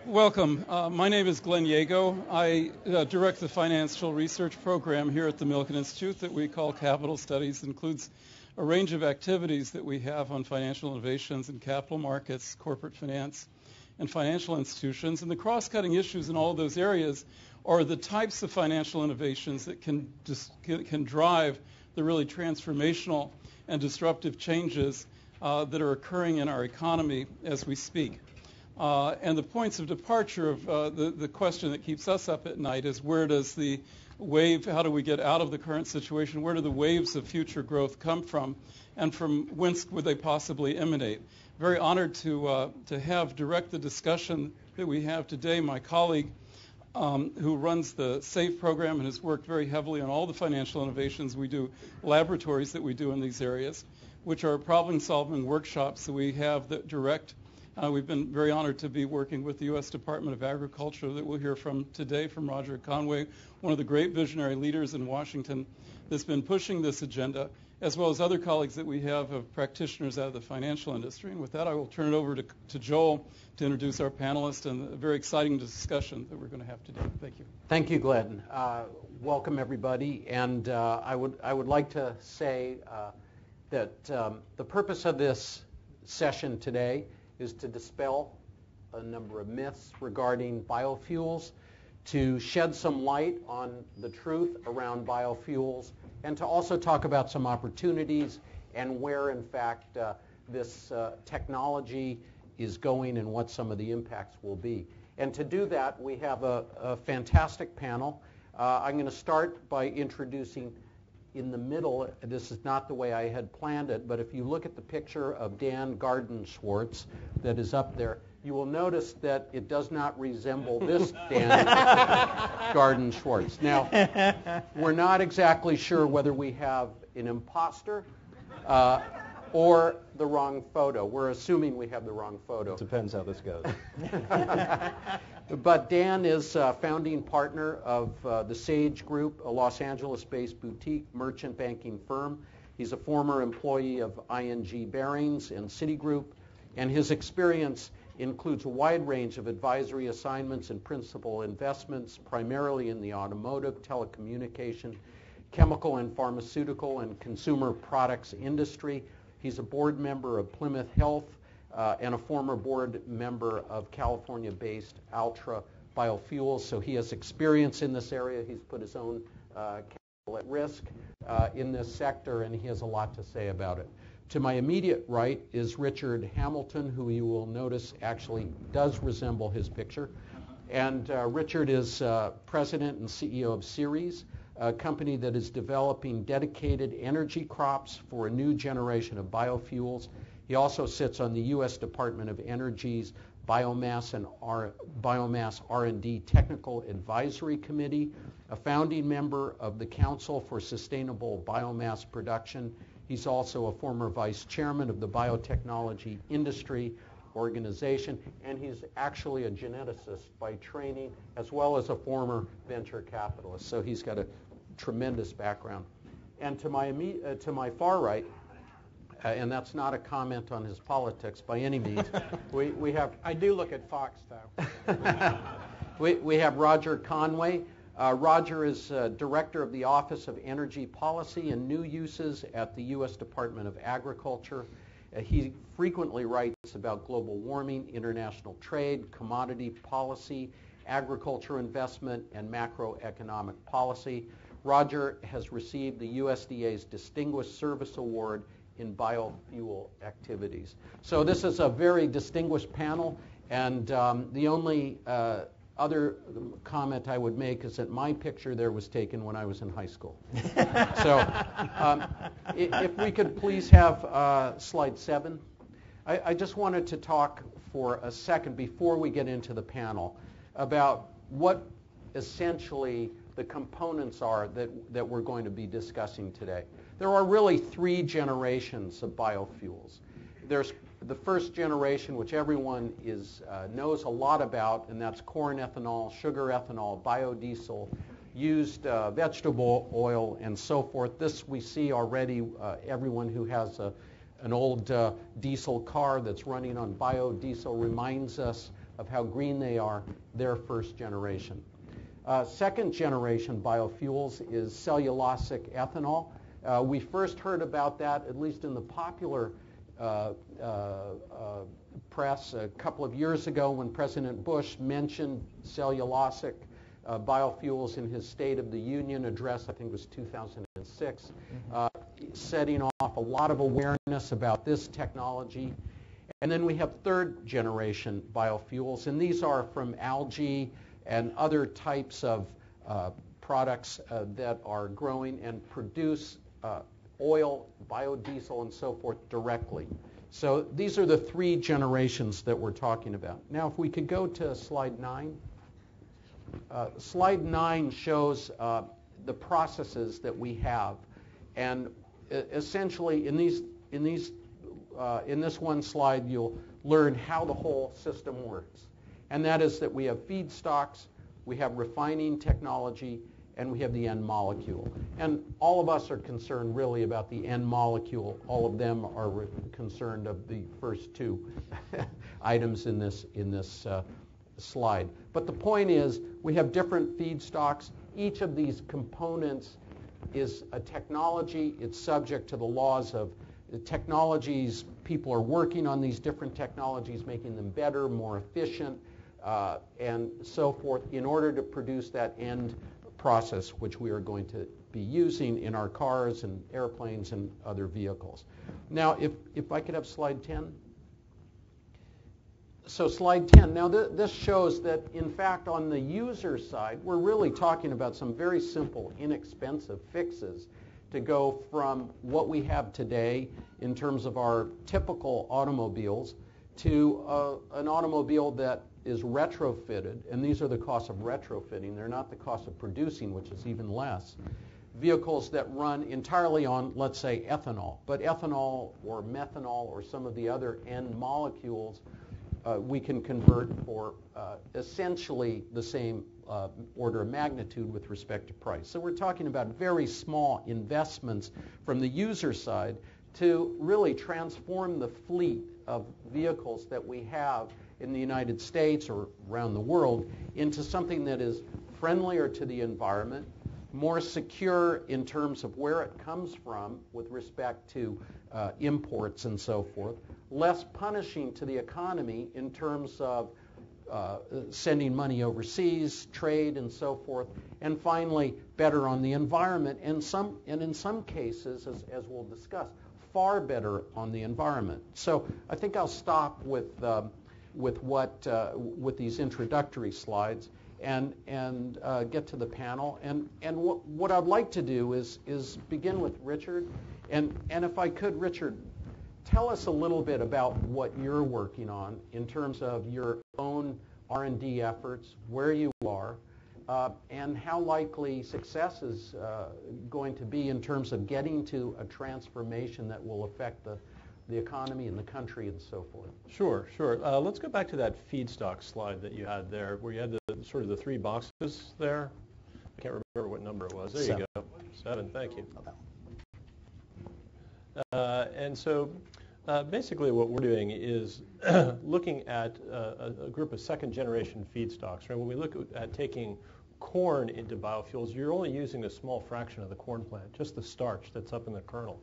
Welcome. My name is Glenn Yago. I direct the financial research program here at the Milken Institute that we call Capital Studies. It includes a range of activities that we have on financial innovations in capital markets, corporate finance, and financial institutions. And the cross-cutting issues in all of those areas are the types of financial innovations that can drive the really transformational and disruptive changes that are occurring in our economy as we speak. And the points of departure of the question that keeps us up at night is where does the wave, how do we get out of the current situation, where do the waves of future growth come from, and from whence would they possibly emanate? Very honored to have direct the discussion that we have today. My colleague who runs the SAFE program and has worked very heavily on all the financial innovations we do, laboratories that we do in these areas, which are problem-solving workshops that we have that direct. We've been very honored to be working with the U.S. Department of Agriculture that we'll hear from today from Roger Conway, one of the great visionary leaders in Washington that's been pushing this agenda, as well as other colleagues that we have of practitioners out of the financial industry. And with that, I will turn it over to Joel to introduce our panelists and a very exciting discussion that we're going to have today. Thank you. Thank you, Glenn. Welcome, everybody. And I would like to say that the purpose of this session today is to dispel a number of myths regarding biofuels, to shed some light on the truth around biofuels, and to also talk about some opportunities and where, in fact, this technology is going and what some of the impacts will be. And to do that, we have a fantastic panel. I'm going to start by introducing in the middle. This is not the way I had planned it, but if you look at the picture of Dan Gardenswartz that is up there, you will notice that it does not resemble this Dan Gardenswartz. Now, we're not exactly sure whether we have an imposter or the wrong photo. We're assuming we have the wrong photo. It depends how this goes. But Dan is founding partner of the Sage Group, a Los Angeles-based boutique merchant banking firm. He's a former employee of ING Barings and Citigroup, and his experience includes a wide range of advisory assignments and principal investments, primarily in the automotive, telecommunication, chemical and pharmaceutical, and consumer products industry. He's a board member of Plymouth Health and a former board member of California-based Ultra Biofuels. So he has experience in this area. He's put his own capital at risk in this sector, and he has a lot to say about it. To my immediate right is Richard Hamilton, who you will notice actually does resemble his picture. And Richard is president and CEO of Ceres, a company that is developing dedicated energy crops for a new generation of biofuels. He also sits on the U.S. Department of Energy's Biomass R&D Technical Advisory Committee, a founding member of the Council for Sustainable Biomass Production. He's also a former vice chairman of the Biotechnology Industry Organization, and he's actually a geneticist by training, as well as a former venture capitalist. So he's got a tremendous background. And to my far right, and that's not a comment on his politics by any means, we have... I do look at Fox, though. we have Roger Conway. Roger is Director of the Office of Energy Policy and New Uses at the U.S. Department of Agriculture. He frequently writes about global warming, international trade, commodity policy, agriculture investment, and macroeconomic policy. Roger has received the USDA's Distinguished Service Award in biofuel activities. So this is a very distinguished panel, and the only other comment I would make is that my picture there was taken when I was in high school. So if we could please have slide 7. I just wanted to talk for a second before we get into the panel about what essentially the components are that we're going to be discussing today. There are really 3 generations of biofuels. There's the first generation, which everyone knows a lot about, and that's corn ethanol, sugar ethanol, biodiesel, used vegetable oil, and so forth. This we see already. Everyone who has an old diesel car that's running on biodiesel reminds us of how green they are, they're first generation. Second generation biofuels is cellulosic ethanol. We first heard about that, at least in the popular press, a couple of years ago when President Bush mentioned cellulosic biofuels in his State of the Union address. I think it was 2006, setting off a lot of awareness about this technology. And then we have third generation biofuels, and these are from algae and other types of products that are growing and produce oil, biodiesel, and so forth directly. So these are the three generations that we're talking about. Now, if we could go to slide 9. Slide 9 shows the processes that we have, and essentially in this one slide you'll learn how the whole system works. And that is that we have feedstocks, we have refining technology, and we have the end molecule. And all of us are concerned really about the end molecule. All of them are concerned of the first two items in this slide. But the point is, we have different feedstocks. Each of these components is a technology. It's subject to the laws of technologies. People are working on these different technologies, making them better, more efficient, and so forth, in order to produce that end process, which we are going to be using in our cars and airplanes and other vehicles. Now, if I could have slide 10. So slide 10. Now, this shows that, in fact, on the user side, we're really talking about some very simple, inexpensive fixes to go from what we have today in terms of our typical automobiles to an automobile that is retrofitted, and these are the costs of retrofitting. They're not the cost of producing, which is even less. Vehicles that run entirely on, let's say, ethanol, but ethanol or methanol or some of the other end molecules we can convert for essentially the same order of magnitude with respect to price. So we're talking about very small investments from the user side to really transform the fleet of vehicles that we have in the United States or around the world into something that is friendlier to the environment, more secure in terms of where it comes from with respect to imports and so forth, less punishing to the economy in terms of sending money overseas, trade, and so forth, and finally, better on the environment, and in some cases, as we'll discuss, far better on the environment. So I think I'll stop with these introductory slides and get to the panel. And what I'd like to do is begin with Richard. And if I could, Richard, tell us a little bit about what you're working on in terms of your own R&D efforts, where you are, and how likely success is going to be in terms of getting to a transformation that will affect the economy and the country and so forth. Sure. Let's go back to that feedstock slide that you had there, where you had the three boxes there. I can't remember what number it was. There 7. You go. 7, thank you. And so basically what we're doing is looking at a group of second-generation feedstocks. Right? When we look at taking corn into biofuels, you're only using a small fraction of the corn plant, just the starch that's up in the kernel.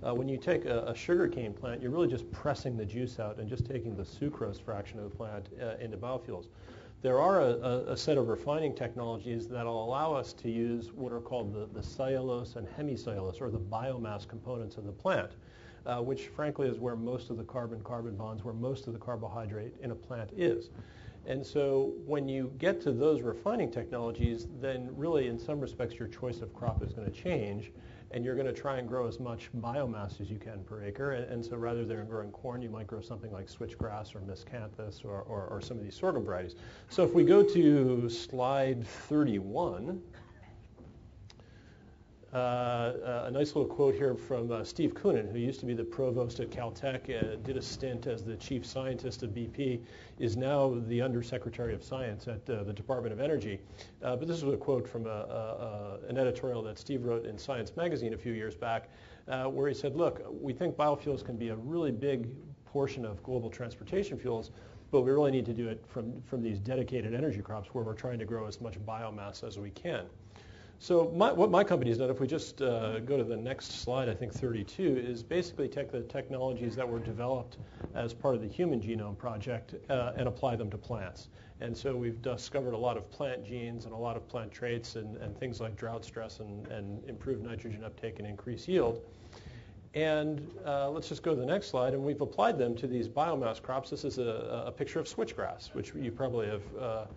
When you take a sugarcane plant, you're really just pressing the juice out and just taking the sucrose fraction of the plant into biofuels. There are a set of refining technologies that will allow us to use what are called the cellulose and hemicellulose, or the biomass components of the plant, which frankly is where most of the carbon-carbon bonds, where most of the carbohydrate in a plant is. And so when you get to those refining technologies, then really in some respects your choice of crop is going to change, and you're going to try and grow as much biomass as you can per acre. And so rather than growing corn, you might grow something like switchgrass or miscanthus or some of these sorghum varieties. So if we go to slide 31, a nice little quote here from Steve Koonin, who used to be the provost at Caltech, did a stint as the chief scientist of BP, is now the undersecretary of science at the Department of Energy. But this is a quote from an editorial that Steve wrote in Science magazine a few years back, where he said, look, we think biofuels can be a really big portion of global transportation fuels, but we really need to do it from these dedicated energy crops where we're trying to grow as much biomass as we can. So what my company's done, if we just go to the next slide, I think 32, is basically take the technologies that were developed as part of the Human Genome Project and apply them to plants. And so we've discovered a lot of plant genes and a lot of plant traits and things like drought stress and improved nitrogen uptake and increased yield. And let's just go to the next slide, and we've applied them to these biomass crops. This is a picture of switchgrass, which you probably have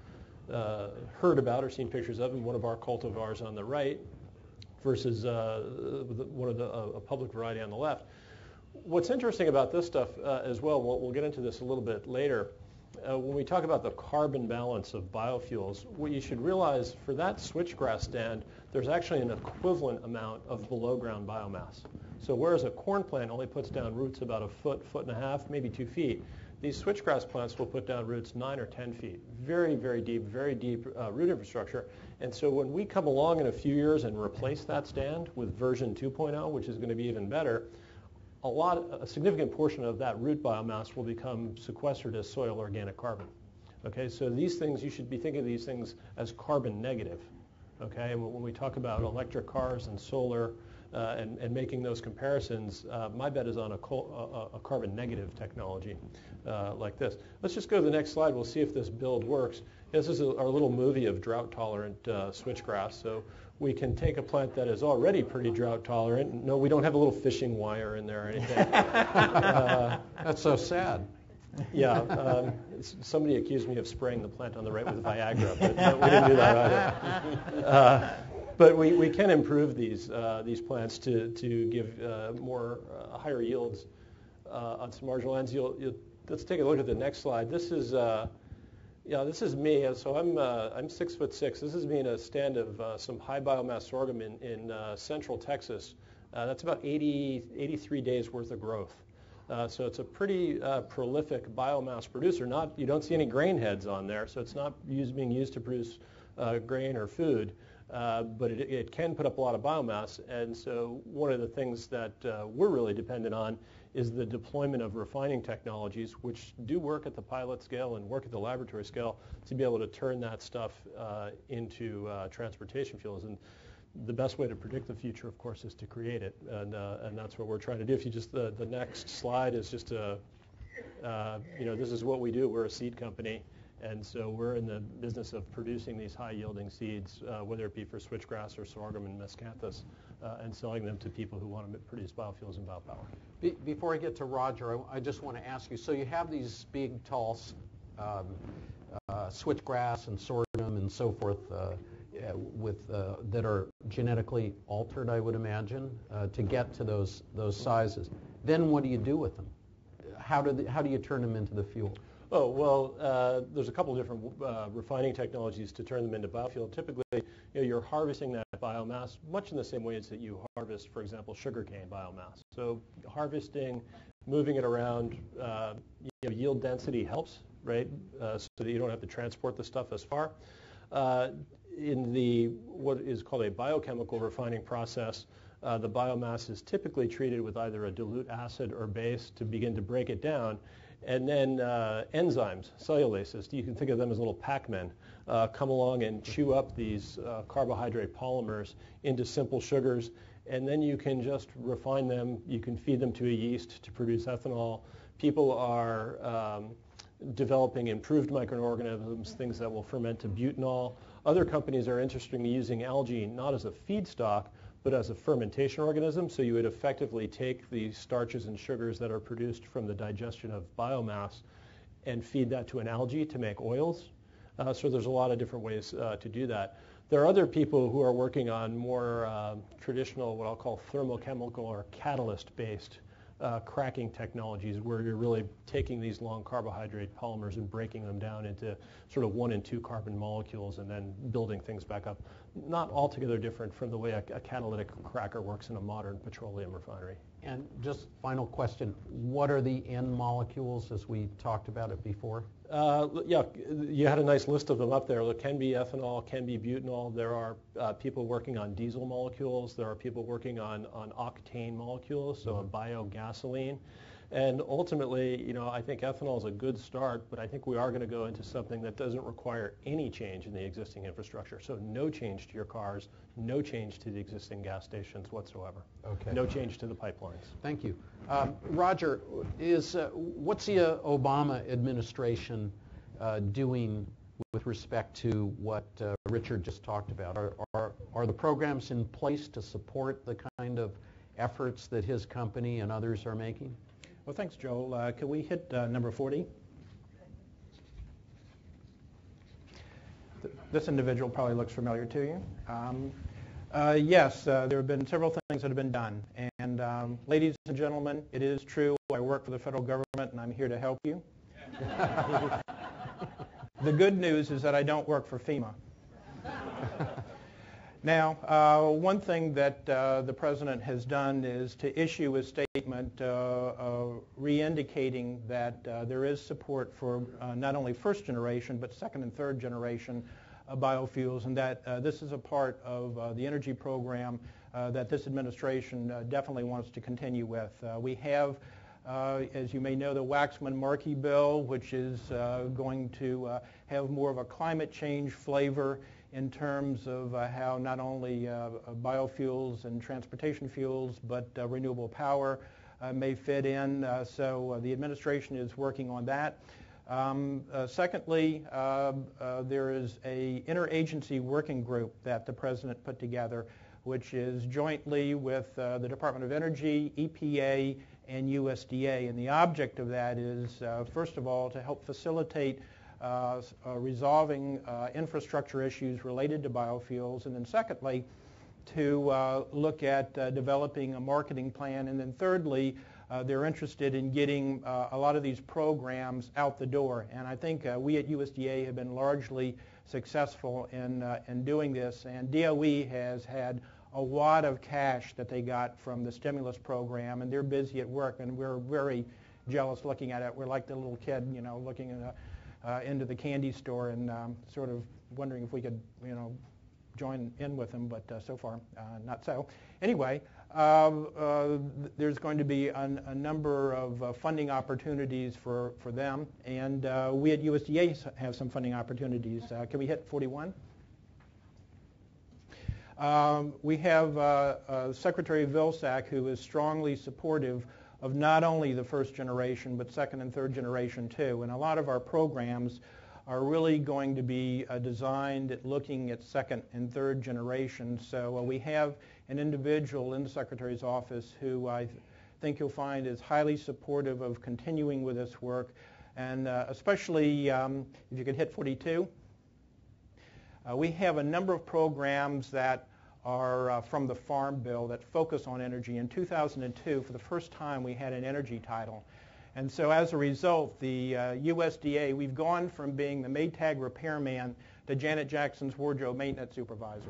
heard about or seen pictures of in one of our cultivars on the right versus one of a public variety on the left. What's interesting about this stuff as well, we'll get into this a little bit later, when we talk about the carbon balance of biofuels, what you should realize for that switchgrass stand, there's actually an equivalent amount of below ground biomass. So whereas a corn plant only puts down roots about a foot, foot and a half, maybe 2 feet, these switchgrass plants will put down roots 9 or 10 feet. Very, very deep root infrastructure. And so when we come along in a few years and replace that stand with version 2.0, which is going to be even better, a significant portion of that root biomass will become sequestered as soil organic carbon. Okay, so these things, you should be thinking of these things as carbon negative. Okay, and when we talk about electric cars and solar and making those comparisons, my bet is on a carbon negative technology like this. Let's just go to the next slide. We'll see if this build works. This is our little movie of drought tolerant switchgrass. So we can take a plant that is already pretty drought tolerant. No, we don't have a little fishing wire in there or anything. That's so sad. Yeah, somebody accused me of spraying the plant on the right with Viagra, but we didn't do that either. But we can improve these plants to give higher yields on some marginal lands. Let's take a look at the next slide. This is me. So I'm 6'6". This is me in a stand of some high biomass sorghum in central Texas. That's about 83 days worth of growth. So it's a pretty prolific biomass producer. You don't see any grain heads on there, so it's not being used to produce grain or food. But it can put up a lot of biomass, and so one of the things that we're really dependent on is the deployment of refining technologies, which do work at the pilot scale and work at the laboratory scale, to be able to turn that stuff into transportation fuels. And the best way to predict the future, of course, is to create it, and that's what we're trying to do. If you just the next slide is just this is what we do. We're a seed company. And so we're in the business of producing these high-yielding seeds, whether it be for switchgrass or sorghum and miscanthus, and selling them to people who want to produce biofuels and biopower. Before I get to Roger, I just want to ask you, so you have these big, tall switchgrass and sorghum and so forth that are genetically altered, I would imagine, to get to those sizes. Then what do you do with them? How do you turn them into the fuel? Oh, well, there's a couple of different refining technologies to turn them into biofuel. Typically, you're harvesting that biomass much in the same way as that you harvest, for example, sugarcane biomass. So harvesting, moving it around, yield density helps, right, so that you don't have to transport the stuff as far. In what is called a biochemical refining process, the biomass is typically treated with either a dilute acid or base to begin to break it down. And then enzymes, cellulases, you can think of them as little Pac-Men, come along and chew up these carbohydrate polymers into simple sugars, and then you can just refine them. You can feed them to a yeast to produce ethanol. People are developing improved microorganisms, things that will ferment to butanol. Other companies are interested in using algae not as a feedstock, but as a fermentation organism. So you would effectively take the starches and sugars that are produced from the digestion of biomass and feed that to an algae to make oils. So there's a lot of different ways to do that. There are other people who are working on more traditional, what I'll call thermochemical or catalyst-based cracking technologies, where you're really taking these long carbohydrate polymers and breaking them down into sort of 1 and 2 carbon molecules and then building things back up. Not altogether different from the way a catalytic cracker works in a modern petroleum refinery. And just final question, what are the end molecules as we talked about it before? Yeah, you had a nice list of them up there. It can be ethanol, can be butanol. There are people working on diesel molecules. There are people working on octane molecules, so a biogasoline. And ultimately, I think ethanol is a good start, but I think we are going to go into something that doesn't require any change in the existing infrastructure. So no change to your cars, no change to the existing gas stations whatsoever. Okay. No change to the pipelines. Thank you. Roger, what's the Obama administration doing with respect to what Richard just talked about? Are the programs in place to support the kind of efforts that his company and others are making? Well, thanks, Joel. Can we hit number 40? This individual probably looks familiar to you. Yes, there have been several things that have been done. And ladies and gentlemen, it is true, I work for the federal government and I'm here to help you. The good news is that I don't work for FEMA. Now, one thing that the President has done is to issue a statement re-indicating that there is support for not only first generation, but second and third generation biofuels, and that this is a part of the energy program that this administration definitely wants to continue with. We have, as you may know, the Waxman-Markey bill, which is going to have more of a climate change flavor in terms of how not only biofuels and transportation fuels, but renewable power may fit in. So the administration is working on that. Secondly, there is an interagency working group that the President put together, which is jointly with the Department of Energy, EPA, and USDA. And the object of that is, first of all, to help facilitate resolving infrastructure issues related to biofuels, and then secondly, to look at developing a marketing plan, and then thirdly, they're interested in getting a lot of these programs out the door. And I think we at USDA have been largely successful in doing this, and DOE has had a lot of cash that they got from the stimulus program, and they're busy at work, and we're very jealous looking at it. We're like the little kid, looking into the candy store and sort of wondering if we could, join in with them, but so far not so. Anyway, there's going to be a number of funding opportunities for them, and we at USDA have some funding opportunities. Can we hit 41? We have Secretary Vilsack, who is strongly supportive of not only the first generation, but second and third generation too. And a lot of our programs are really going to be designed at looking at second and third generation. So we have an individual in the Secretary's office who I think you'll find is highly supportive of continuing with this work, and especially if you could hit 42. We have a number of programs that are from the Farm Bill that focus on energy. In 2002, for the first time, we had an energy title. And so as a result, the USDA, we've gone from being the Maytag repairman to Janet Jackson's wardrobe maintenance supervisor,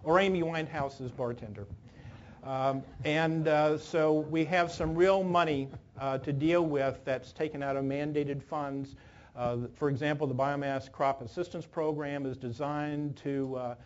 or Amy Winehouse's bartender. So we have some real money to deal with that's taken out of mandated funds. For example, the Biomass Crop Assistance Program is designed to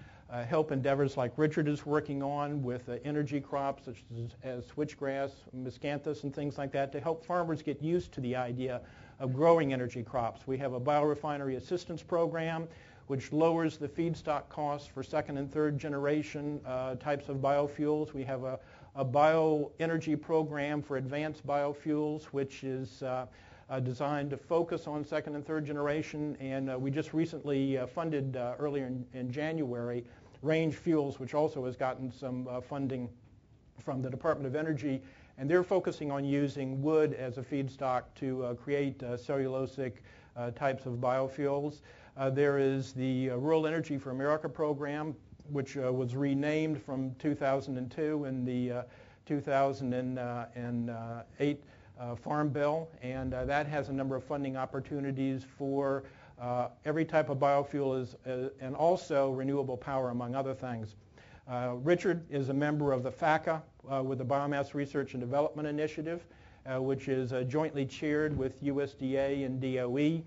help endeavors like Richard is working on with energy crops such as switchgrass, miscanthus, and things like that to help farmers get used to the idea of growing energy crops. We have a biorefinery assistance program which lowers the feedstock costs for second and third generation types of biofuels. We have a bioenergy program for advanced biofuels, which is designed to focus on second and third generation, and we just recently funded earlier in January Range Fuels, which also has gotten some funding from the Department of Energy, and they're focusing on using wood as a feedstock to create cellulosic types of biofuels. There is the Rural Energy for America program, which was renamed from 2002 in the 2008 Farm Bill, and that has a number of funding opportunities for every type of biofuel and also renewable power, among other things. Richard is a member of the FACA with the Biomass Research and Development Initiative, which is jointly chaired with USDA and DOE.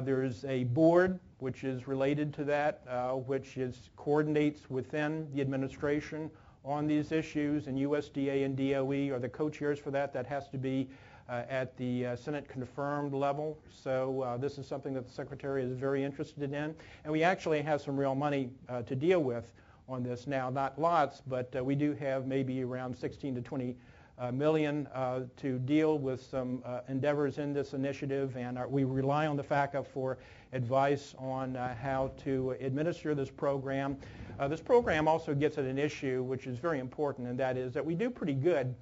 There's a board which is related to that, which coordinates within the administration on these issues, and USDA and DOE are the co-chairs for that. That has to be at the Senate confirmed level. So this is something that the Secretary is very interested in. And we actually have some real money to deal with on this now. Not lots, but we do have maybe around 16 to 20 million to deal with some endeavors in this initiative. And we rely on the FACA for advice on how to administer this program. This program also gets at an issue which is very important, and that is that we do pretty good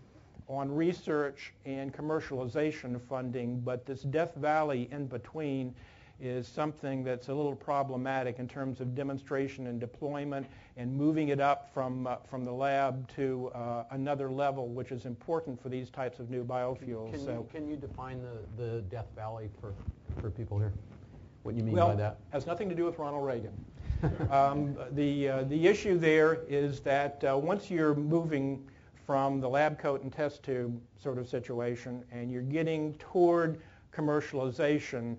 on research and commercialization funding, but this Death Valley in between is something that's a little problematic in terms of demonstration and deployment and moving it up from the lab to another level, which is important for these types of new biofuels. Can you define the Death Valley for people here? What you mean by that? Well, has nothing to do with Ronald Reagan. The issue there is that once you're moving from the lab coat and test tube sort of situation and you're getting toward commercialization,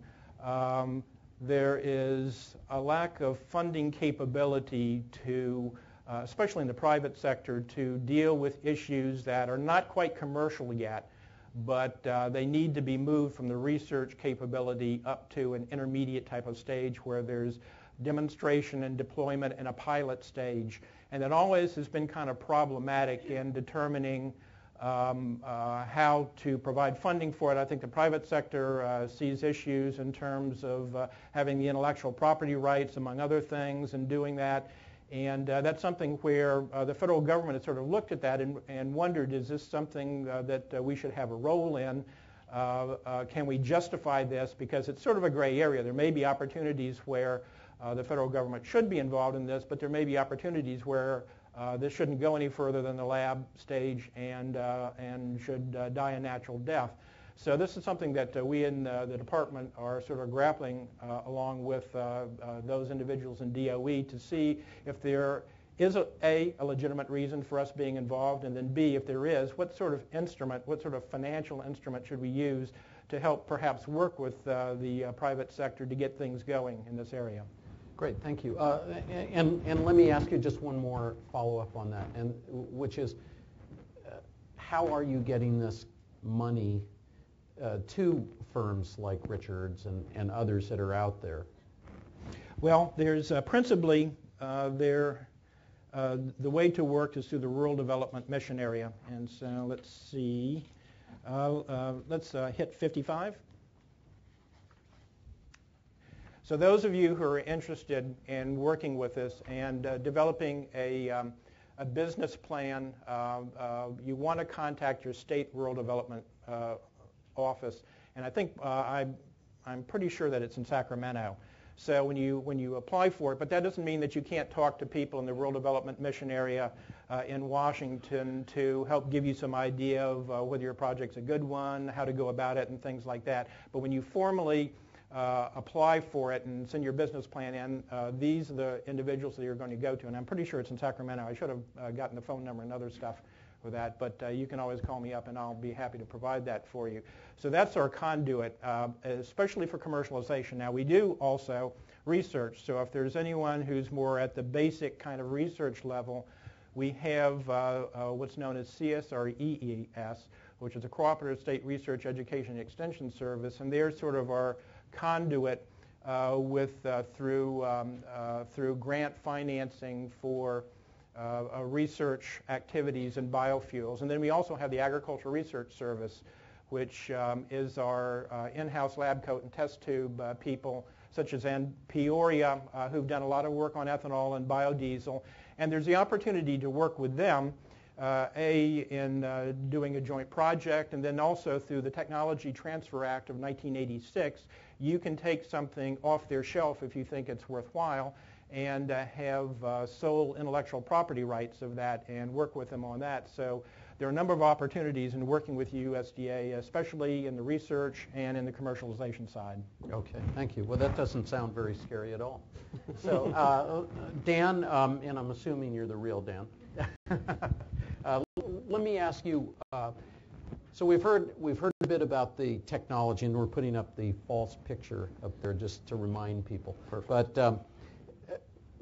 there is a lack of funding capability to, especially in the private sector, to deal with issues that are not quite commercial yet, but they need to be moved from the research capability up to an intermediate type of stage where there's demonstration and deployment in a pilot stage. And it always has been kind of problematic in determining how to provide funding for it. I think the private sector sees issues in terms of having the intellectual property rights, among other things, and doing that. And that's something where the federal government has sort of looked at that and wondered, is this something that we should have a role in? Can we justify this? Because it's sort of a gray area. There may be opportunities where the federal government should be involved in this, but there may be opportunities where this shouldn't go any further than the lab stage and should die a natural death. So this is something that we in the department are sort of grappling along with those individuals in DOE to see if there is a legitimate reason for us being involved, and then B, if there is, what sort of instrument, what sort of financial instrument should we use to help perhaps work with the private sector to get things going in this area. Great, thank you. And let me ask you just one more follow-up on that, and which is, how are you getting this money to firms like Richards and others that are out there? Well, there's principally the way to work is through the Rural Development Mission Area, and so let's see. Let's hit 55. So those of you who are interested in working with us and developing a business plan, you want to contact your state rural development office, and I think I'm pretty sure that it's in Sacramento. So when you apply for it, but that doesn't mean that you can't talk to people in the Rural Development Mission Area in Washington to help give you some idea of whether your project's a good one, how to go about it, and things like that. But when you formally apply for it and send your business plan in, these are the individuals that you're going to go to, and I'm pretty sure it's in Sacramento. I should have gotten the phone number and other stuff for that, but you can always call me up and I'll be happy to provide that for you. So that's our conduit, especially for commercialization. Now we do also research, so if there's anyone who's more at the basic kind of research level, we have what's known as CSREES, which is a Cooperative State Research Education and Extension Service, and they're sort of our conduit through grant financing for research activities in biofuels. And then we also have the Agricultural Research Service, which is our in-house lab coat and test tube people, such as in Peoria, who've done a lot of work on ethanol and biodiesel. And there's the opportunity to work with them, in doing a joint project, and then also through the Technology Transfer Act of 1986, you can take something off their shelf if you think it's worthwhile and have sole intellectual property rights of that and work with them on that. So there are a number of opportunities in working with USDA, especially in the research and in the commercialization side. Okay, thank you. Well, that doesn't sound very scary at all. So Dan, and I'm assuming you're the real Dan. Let me ask you, so we've heard a bit about the technology, and we're putting up the false picture up there just to remind people. But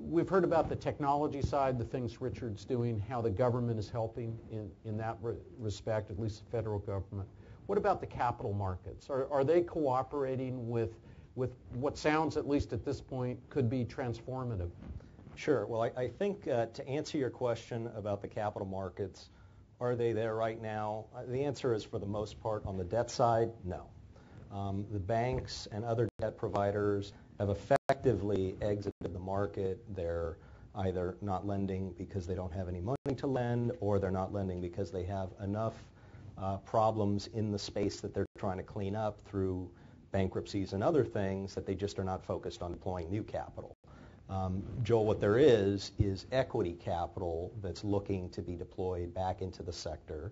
we've heard about the technology side, the things Richard's doing, how the government is helping in that respect, at least the federal government. What about the capital markets? Are they cooperating with what sounds, at least at this point, could be transformative? Sure. Well, I think to answer your question about the capital markets, are they there right now? The answer is, for the most part, on the debt side, no. The banks and other debt providers have effectively exited the market. They're either not lending because they don't have any money to lend, or they're not lending because they have enough problems in the space that they're trying to clean up through bankruptcies and other things that they just are not focused on deploying new capital. Joel, what there is equity capital that's looking to be deployed back into the sector.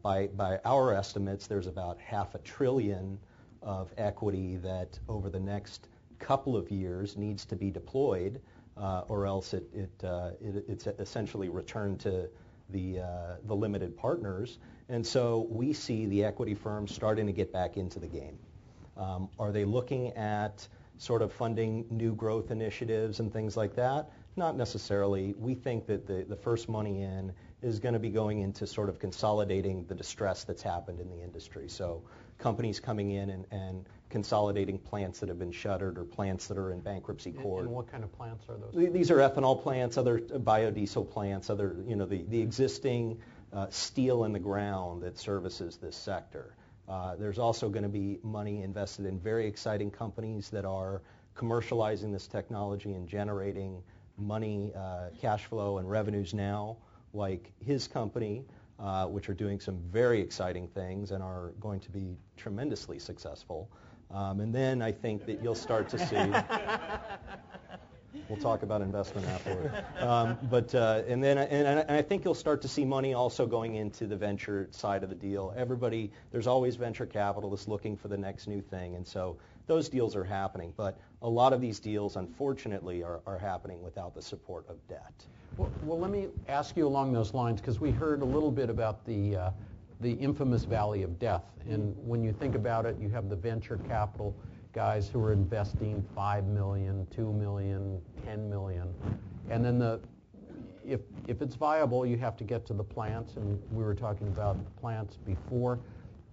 By our estimates, there's about $500 billion of equity that over the next couple of years needs to be deployed, or else it's essentially returned to the limited partners. And so we see the equity firms starting to get back into the game. Are they looking at sort of funding new growth initiatives and things like that? Not necessarily. We think that the first money in is going to be going into sort of consolidating the distress that's happened in the industry. So companies coming in and consolidating plants that have been shuttered or plants that are in bankruptcy court. And what kind of plants are those? These are ethanol plants, other biodiesel plants, other, the existing steel in the ground that services this sector. There's also going to be money invested in very exciting companies that are commercializing this technology and generating money, cash flow, and revenues now, like his company, which are doing some very exciting things and are going to be tremendously successful. And then I think that you'll start to see. We'll talk about investment afterward. And I think you'll start to see money also going into the venture side of the deal. There's always venture capitalists looking for the next new thing, and so those deals are happening. But a lot of these deals, unfortunately, are happening without the support of debt. Well, let me ask you along those lines, because we heard a little bit about the infamous valley of death. And when you think about it, you have the venture capital guys who are investing $5 million, $2 million, $10 million. And then if it's viable, you have to get to the plants. And we were talking about plants before.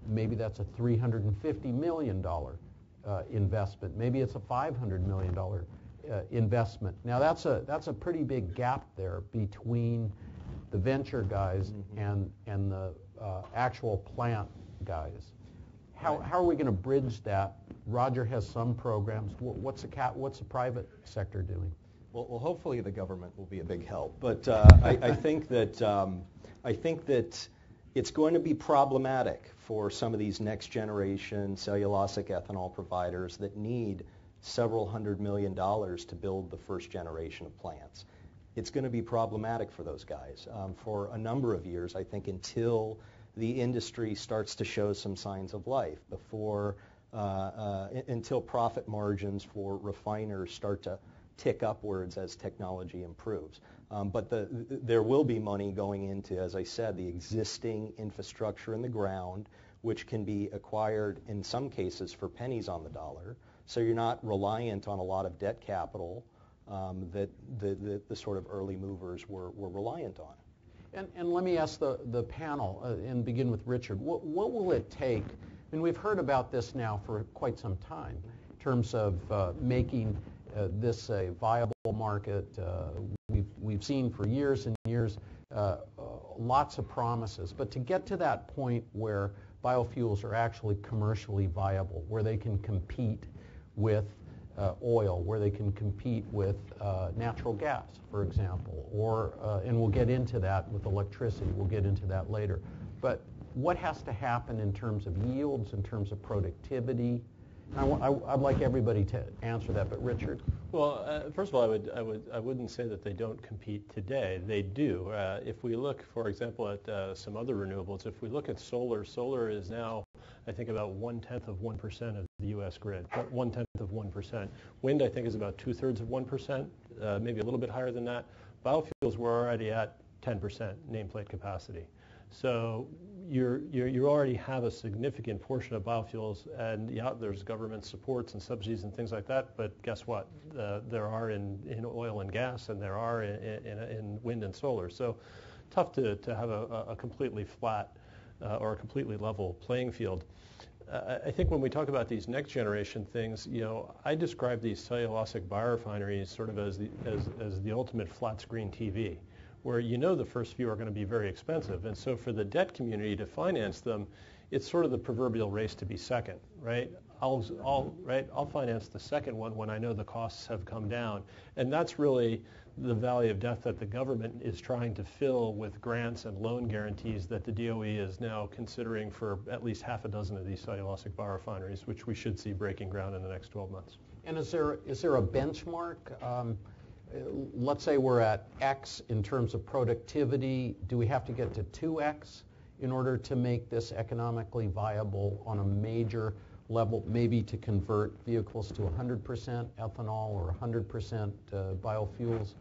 Maybe that's a $350 million investment. Maybe it's a $500 million investment. Now that's a pretty big gap there between the venture guys and the actual plant guys. How are we going to bridge that? Roger has some programs. What's the private sector doing? Well, hopefully the government will be a big help. But I think that it's going to be problematic for some of these next generation cellulosic ethanol providers that need several $100 million to build the first generation of plants. It's going to be problematic for those guys for a number of years, I think, until the industry starts to show some signs of life, until profit margins for refiners start to tick upwards as technology improves. But there will be money going into, as I said, the existing infrastructure in the ground, which can be acquired in some cases for pennies on the dollar. So you're not reliant on a lot of debt capital that the sort of early movers were reliant on. And let me ask the panel and begin with Richard. What will it take? And we've heard about this now for quite some time in terms of making this a viable market. We've seen for years and years lots of promises. But to get to that point where biofuels are actually commercially viable, where they can compete with oil, where they can compete with natural gas, for example, and we'll get into that with electricity. We'll get into that later. But what has to happen in terms of yields, in terms of productivity? I'd like everybody to answer that, but Richard? Well, first of all, I wouldn't say that they don't compete today. They do. If we look, for example, at some other renewables, if we look at solar is now, I think, about 0.1% of the U.S. grid, 0.1%. Wind, I think, is about 2/3 of 1%, maybe a little bit higher than that. Biofuels, we're already at 10% nameplate capacity. So you already have a significant portion of biofuels, and yeah, there's government supports and subsidies and things like that. But guess what? There are in oil and gas, and there are in wind and solar. So tough to have a completely flat or a completely level playing field. I think when we talk about these next generation things, I describe these cellulosic biorefineries sort of as the ultimate flat screen TV, where the first few are going to be very expensive. And so for the debt community to finance them, it's sort of the proverbial race to be second, right? I'll finance the second one when I know the costs have come down. And that's really the valley of death that the government is trying to fill with grants and loan guarantees that the DOE is now considering for at least half a dozen of these cellulosic biorefineries, which we should see breaking ground in the next 12 months. And is there a benchmark? Let's say we're at X in terms of productivity. Do we have to get to 2X in order to make this economically viable on a major level, maybe to convert vehicles to 100% ethanol or 100% biofuels?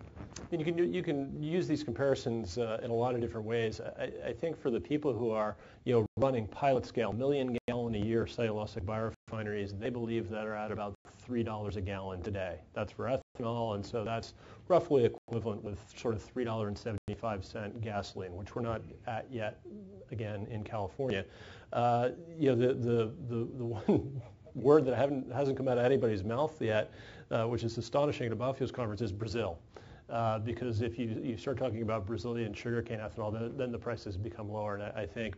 And you can use these comparisons in a lot of different ways. I think for the people who are running pilot scale, million-gallon a year cellulosic biorefineries, they believe that are at about $3 a gallon today. That's for ethanol, and so that's roughly equivalent with sort of $3.75 gasoline, which we're not at yet, again, in California. The one word that hasn't come out of anybody's mouth yet, which is astonishing at a biofuels conference, is Brazil. Because if you start talking about Brazilian sugarcane ethanol, then the prices become lower. And I think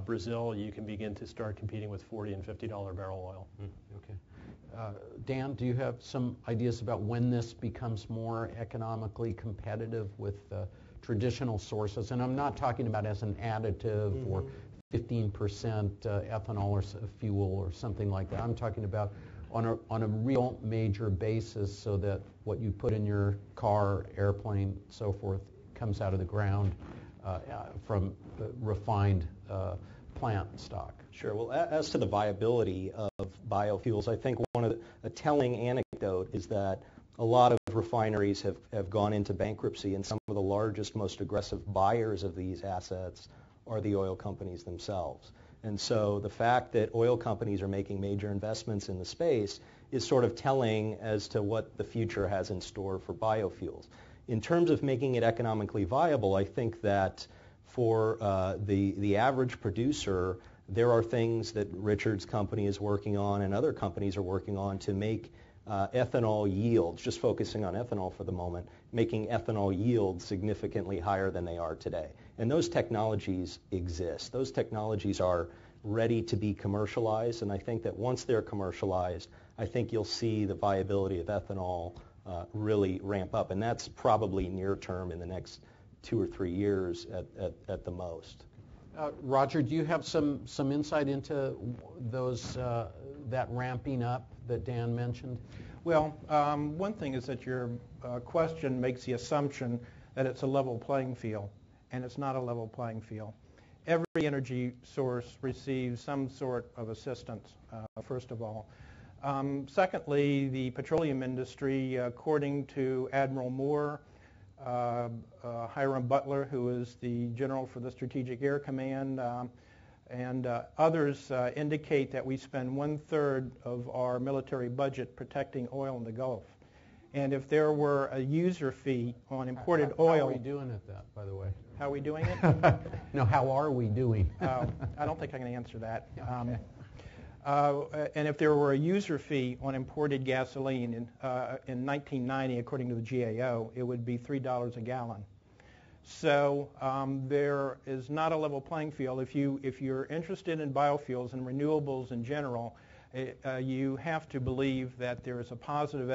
Brazil, you can begin to start competing with $40 and $50 barrel oil. Okay. Dan, do you have some ideas about when this becomes more economically competitive with traditional sources? And I'm not talking about as an additive or 15% ethanol or fuel or something like that. I'm talking about on a real major basis, so that what you put in your car, airplane, so forth, comes out of the ground from refined plant stock. Sure. Well, as to the viability of biofuels, I think one of a telling anecdote is that a lot of refineries have gone into bankruptcy, and some of the largest, most aggressive buyers of these assets are the oil companies themselves. And so the fact that oil companies are making major investments in the space is sort of telling as to what the future has in store for biofuels. In terms of making it economically viable, I think that for the average producer, there are things that Richard's company is working on and other companies are working on to make ethanol yields, just focusing on ethanol for the moment, making ethanol yields significantly higher than they are today. And those technologies exist. Those technologies are ready to be commercialized, and I think that once they're commercialized, I think you'll see the viability of ethanol really ramp up, and that's probably near term in the next 2 or 3 years at the most. Roger, do you have some insight into those that ramping up that Dan mentioned? Well, one thing is that your question makes the assumption that it's a level playing field, and it's not a level playing field. Every energy source receives some sort of assistance, first of all. Secondly, the petroleum industry, according to Admiral Moore, Hiram Butler, who is the general for the Strategic Air Command, and others indicate that we spend 1/3 of our military budget protecting oil in the Gulf. And if there were a user fee on imported oil... How are we doing at that, by the way? How are we doing it? No, how are we doing? I don't think I can answer that. Okay. And if there were a user fee on imported gasoline in 1990, according to the GAO, it would be $3 a gallon. So there is not a level playing field. If you're interested in biofuels and renewables in general, you have to believe that there is a positive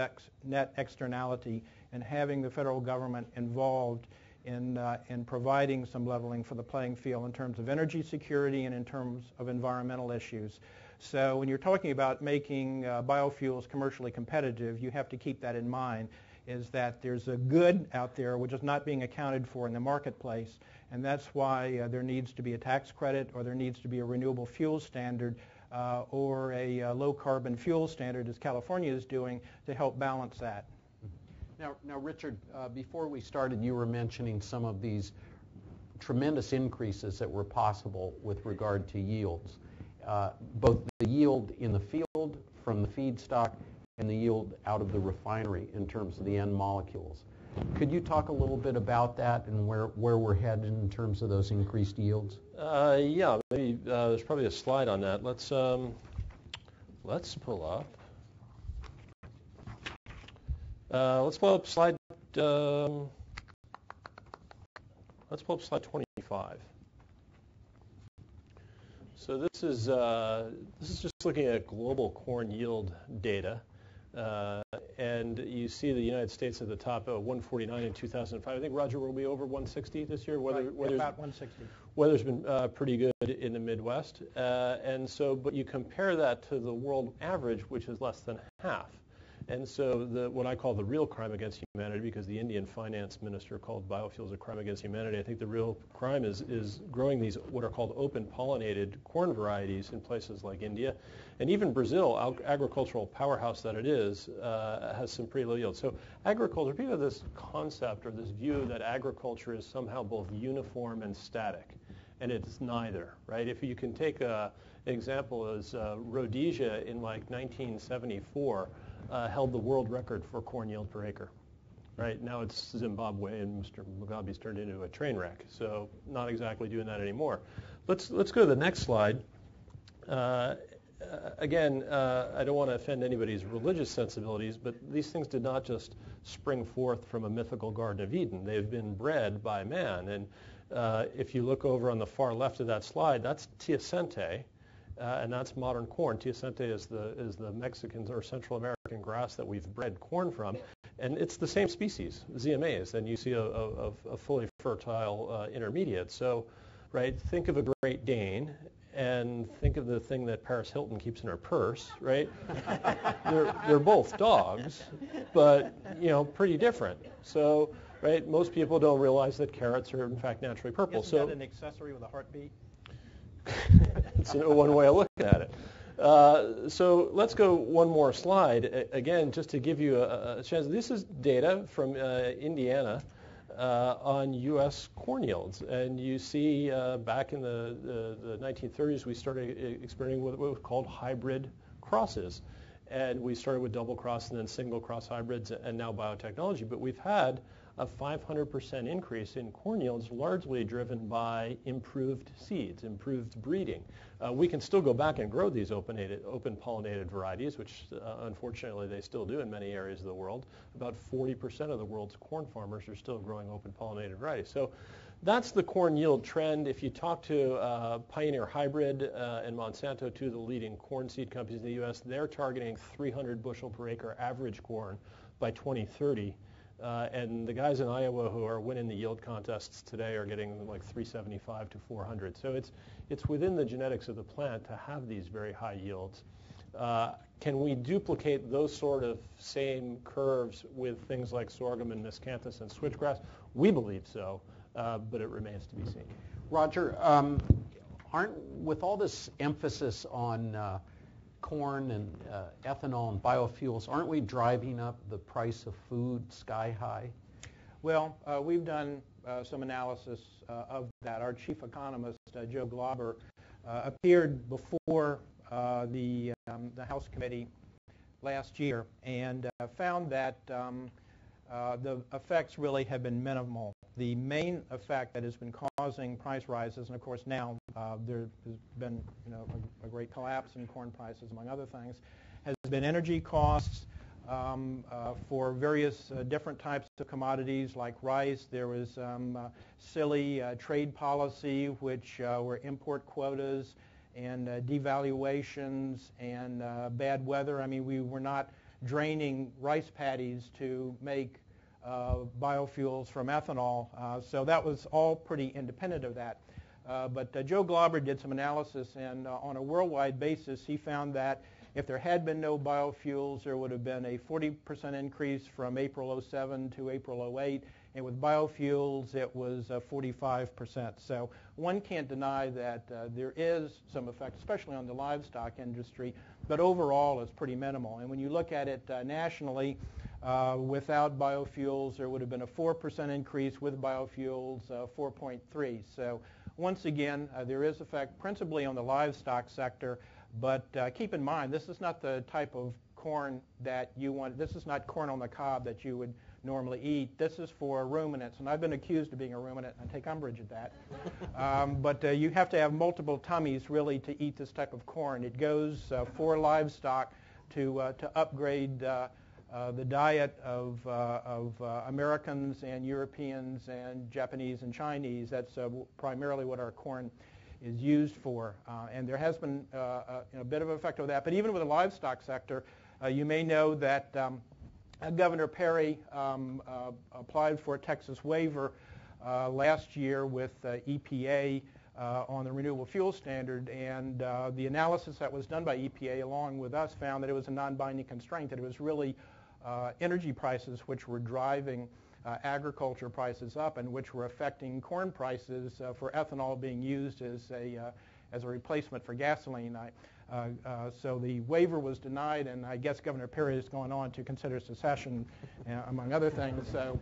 net externality in having the federal government involved in providing some leveling for the playing field in terms of energy security and in terms of environmental issues. So when you're talking about making biofuels commercially competitive, you have to keep that in mind, is that there's a good out there which is not being accounted for in the marketplace, and that's why there needs to be a tax credit, or there needs to be a renewable fuel standard, or a low-carbon fuel standard, as California is doing, to help balance that. Now Richard, before we started, you were mentioning some of these tremendous increases that were possible with regard to yields, both the yield in the field from the feedstock and the yield out of the refinery in terms of the end molecules. Could you talk a little bit about that and where we're headed in terms of those increased yields? Yeah, maybe there's probably a slide on that. Let's pull up. Let's pull up slide. Let's pull up slide 25. So this is just looking at global corn yield data. And you see the United States at the top, 149 in 2005. I think, Roger, will be over 160 this year? Right, about 160. Weather's been pretty good in the Midwest. And so, but you compare that to the world average, which is less than half. And so what I call the real crime against humanity, because the Indian finance minister called biofuels a crime against humanity, I think the real crime is growing these what are called open pollinated corn varieties in places like India. And even Brazil, agricultural powerhouse that it is, has some pretty low yields. So agriculture, people have this concept or this view that agriculture is somehow both uniform and static. And it's neither, right? If you can take an example as Rhodesia in like 1974, held the world record for corn yield per acre. Right now it's Zimbabwe, and Mr. Mugabe's turned into a train wreck. So not exactly doing that anymore. Let's go to the next slide. Again, I don't want to offend anybody's religious sensibilities, but these things did not just spring forth from a mythical Garden of Eden. They've been bred by man. And if you look over on the far left of that slide, that's teosinte. And that's modern corn. Teosinte is the Mexican or Central American grass that we've bred corn from, and it's the same species, ZMAs, and you see a fully fertile intermediate. So, right, think of a Great Dane, and think of the thing that Paris Hilton keeps in her purse, right? They're both dogs, but pretty different. So, right, most people don't realize that carrots are in fact naturally purple. Isn't that an accessory with a heartbeat? It's one way of looking at it. So let's go one more slide. Again, just to give you a chance, this is data from Indiana on U.S. corn yields. And you see back in the 1930s, we started experimenting with what was called hybrid crosses. And we started with double cross and then single cross hybrids and now biotechnology. But we've had a 500% increase in corn yields, largely driven by improved seeds, improved breeding. We can still go back and grow these open pollinated varieties, which unfortunately they still do in many areas of the world. About 40% of the world's corn farmers are still growing open pollinated varieties. So that's the corn yield trend. If you talk to Pioneer Hybrid and Monsanto, two of the leading corn seed companies in the U.S., they're targeting 300 bushel per acre average corn by 2030. And the guys in Iowa who are winning the yield contests today are getting like 375 to 400. So it's within the genetics of the plant to have these very high yields. Can we duplicate those sort of same curves with things like sorghum and miscanthus and switchgrass? We believe so, but it remains to be seen. Roger, with all this emphasis on corn and ethanol and biofuels, aren't we driving up the price of food sky high? Well, we've done some analysis of that. Our chief economist, Joe Glauber, appeared before the House committee last year and found that the effects really have been minimal. The main effect that has been causing price rises, and of course now there has been a great collapse in corn prices, among other things, has been energy costs for various different types of commodities like rice. There was silly trade policy, which were import quotas and devaluations and bad weather. I mean, we were not draining rice paddies to make biofuels from ethanol, so that was all pretty independent of that. But Joe Glauber did some analysis, and on a worldwide basis, he found that if there had been no biofuels, there would have been a 40% increase from April 07 to April 08, and with biofuels, it was 45%. So one can't deny that there is some effect, especially on the livestock industry, but overall it's pretty minimal. And when you look at it nationally, Without biofuels, there would have been a 4% increase. With biofuels, 4.3. So once again, there is effect principally on the livestock sector, but keep in mind, this is not the type of corn that you want. This is not corn on the cob that you would normally eat. This is for ruminants, and I've been accused of being a ruminant, and I take umbrage at that. But you have to have multiple tummies really to eat this type of corn. It goes for livestock to upgrade the diet of Americans and Europeans and Japanese and Chinese. That's primarily what our corn is used for. And there has been a bit of an effect of that. But even with the livestock sector, you may know that Governor Perry applied for a Texas waiver last year with EPA on the renewable fuel standard, and the analysis that was done by EPA along with us found that it was a non-binding constraint, that it was really energy prices which were driving agriculture prices up and which were affecting corn prices for ethanol being used as a replacement for gasoline. So the waiver was denied, and I guess Governor Perry has gone on to consider secession, among other things. So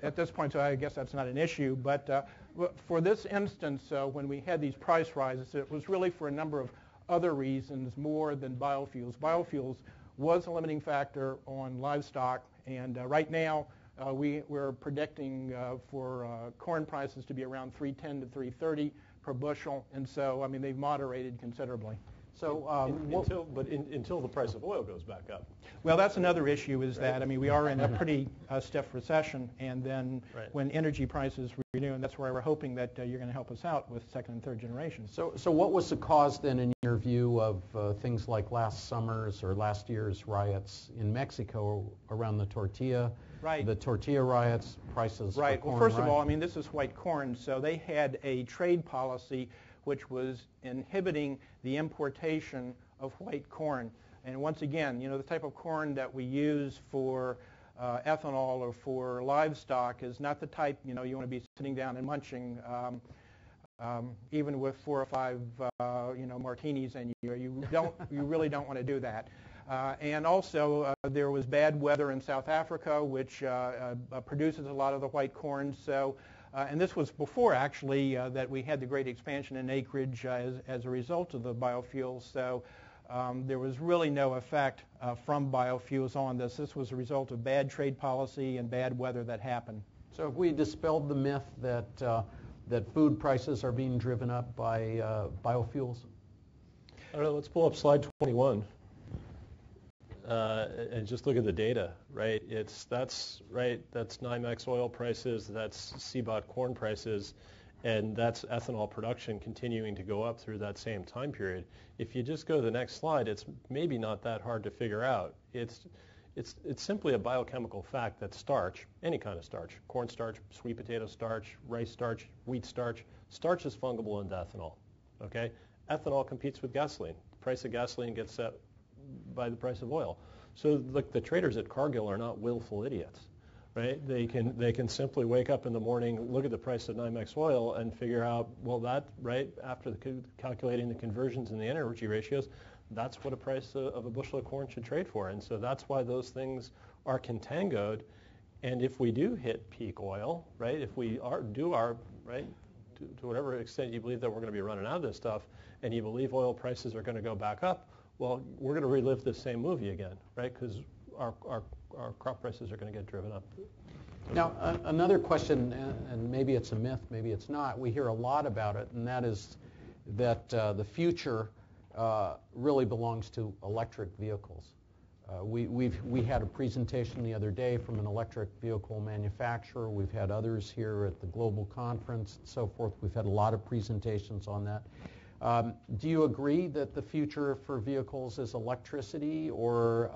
at this point, so I guess that's not an issue. But for this instance, when we had these price rises, it was really for a number of other reasons more than biofuels. Biofuels was a limiting factor on livestock, and right now we're predicting for corn prices to be around $3.10 to $3.30 per bushel, and so I mean they've moderated considerably. So until the price of oil goes back up. Well, that's another issue. Is that I mean we are in a pretty stiff recession, and then when energy prices renew, and that's where we're hoping that you're going to help us out with second and third generation. So what was the cause then, in your view, of things like last summer's or last year's riots in Mexico around the tortilla? Right. The tortilla riots, prices right. for corn. Well, first of all, I mean, this is white corn, so they had a trade policy which was inhibiting the importation of white corn. And once again, you know, the type of corn that we use for ethanol or for livestock is not the type, you know, you want to be sitting down and munching, even with 4 or 5, martinis in you. You really don't want to do that. And also, there was bad weather in South Africa, which produces a lot of the white corn. So, and this was before, actually, that we had the great expansion in acreage as a result of the biofuels. So there was really no effect from biofuels on this. This was a result of bad trade policy and bad weather that happened. So have we dispelled the myth that food prices are being driven up by biofuels? I don't know. Let's pull up slide 21. And just look at the data, right? That's NYMEX oil prices, that's CBOT corn prices, and that's ethanol production continuing to go up through that same time period. If you just go to the next slide, it's maybe not that hard to figure out. It's simply a biochemical fact that starch, any kind of starch, corn starch, sweet potato starch, rice starch, wheat starch, starch is fungible into ethanol. Okay? Ethanol competes with gasoline. The price of gasoline gets set by the price of oil. So look, the traders at Cargill are not willful idiots, right? They can simply wake up in the morning, look at the price of NYMEX oil, and figure out, well, that, right, after calculating the conversions and the energy ratios, that's what a price of a bushel of corn should trade for. And so that's why those things are contangoed. And if we do hit peak oil, right, if we do our, right, to whatever extent you believe that we're going to be running out of this stuff, and you believe oil prices are going to go back up, well, we're going to relive this same movie again, right? Because our crop prices are going to get driven up. Now, another question, and maybe it's a myth, maybe it's not. We hear a lot about it, and that is that the future really belongs to electric vehicles. We had a presentation the other day from an electric vehicle manufacturer. We've had others here at the global conference and so forth. We've had a lot of presentations on that. Do you agree that the future for vehicles is electricity, or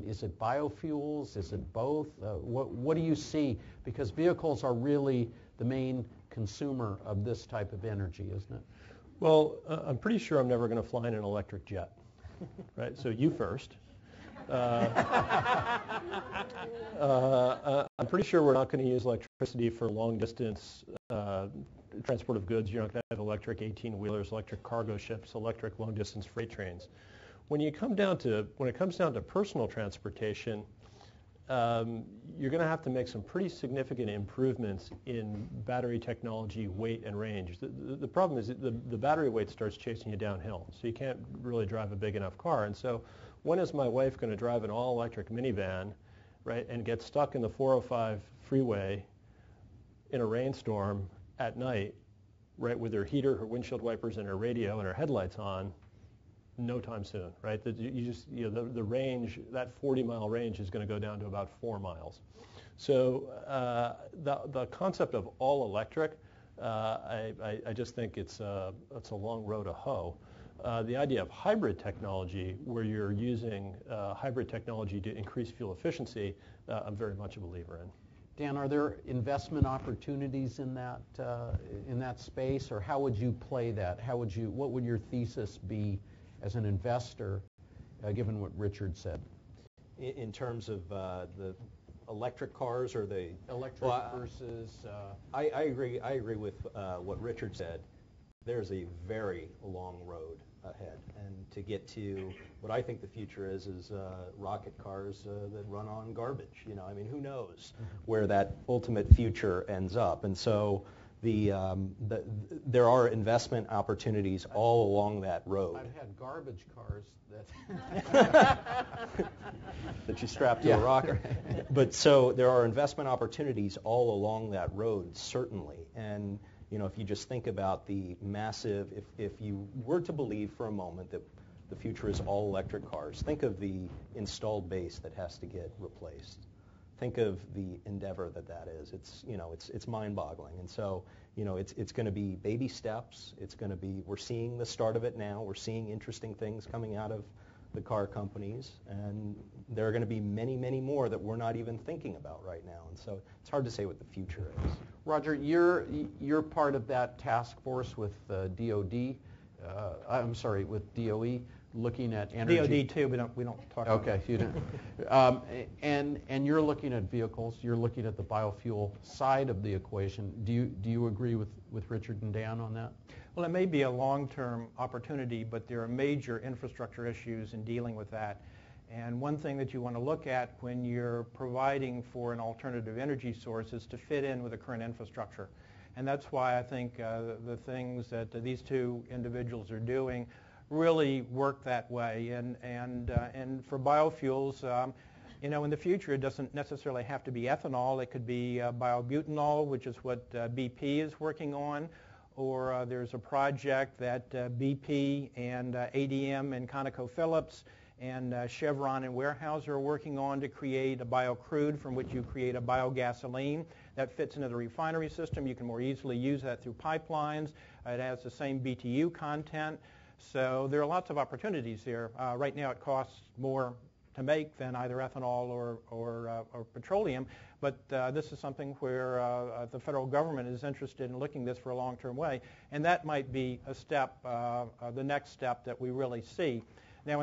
is it biofuels? Is it both? What do you see? Because vehicles are really the main consumer of this type of energy, isn't it? Well, I'm pretty sure I'm never going to fly in an electric jet, right? So you first. I'm pretty sure we're not going to use electricity for long-distance transport of goods. You're not going to have electric 18-wheelers, electric cargo ships, electric long-distance freight trains. When it comes down to personal transportation, you're going to have to make some pretty significant improvements in battery technology, weight, and range. The problem is that the battery weight starts chasing you downhill, so you can't really drive a big enough car. And so when is my wife going to drive an all-electric minivan, right, and get stuck in the 405 freeway in a rainstorm at night, right, with her heater, her windshield wipers, and her radio and her headlights on? No time soon, right? The range, that 40-mile range is going to go down to about 4 miles. So the concept of all electric, I just think it's a long road to hoe. The idea of hybrid technology, where you're using hybrid technology to increase fuel efficiency, I'm very much a believer in. Dan, are there investment opportunities in that space, or how would you play that? What would your thesis be as an investor, given what Richard said? In terms of the electric cars or the electric versus. I agree with what Richard said. There's a very long road ahead, and to get to what I think the future is rocket cars that run on garbage. I mean, who knows where that ultimate future ends up? And so there are investment opportunities all along that road. I've had garbage cars that that you strap to a rocket. But so there are investment opportunities all along that road, certainly. And if you just think about the massive, if you were to believe for a moment that the future is all electric cars, think of the installed base that has to get replaced. Think of the endeavor that is. It's mind-boggling. And so, it's going to be baby steps. We're seeing the start of it now. We're seeing interesting things coming out of the car companies, and there are going to be many, many more that we're not even thinking about right now. And so it's hard to say what the future is. Roger, you're part of that task force with DOD. With DOE, looking at energy. DOD too, we don't talk about Okay, that. you don't. And you're looking at vehicles. You're looking at the biofuel side of the equation. Do you agree with Richard and Dan on that? Well, it may be a long-term opportunity, but there are major infrastructure issues in dealing with that. And one thing that you want to look at when you're providing for an alternative energy source is to fit in with the current infrastructure. And that's why I think the things that these two individuals are doing really work that way. And for biofuels, in the future, it doesn't necessarily have to be ethanol. It could be biobutanol, which is what BP is working on. Or there's a project that BP and ADM and ConocoPhillips and Chevron and Weyerhaeuser are working on to create a biocrude from which you create a biogasoline that fits into the refinery system. You can more easily use that through pipelines. It has the same BTU content. So there are lots of opportunities here. Right now it costs more to make than either ethanol or petroleum, but this is something where the federal government is interested in looking this for a long-term way, and that might be a step, the next step that we really see. Now,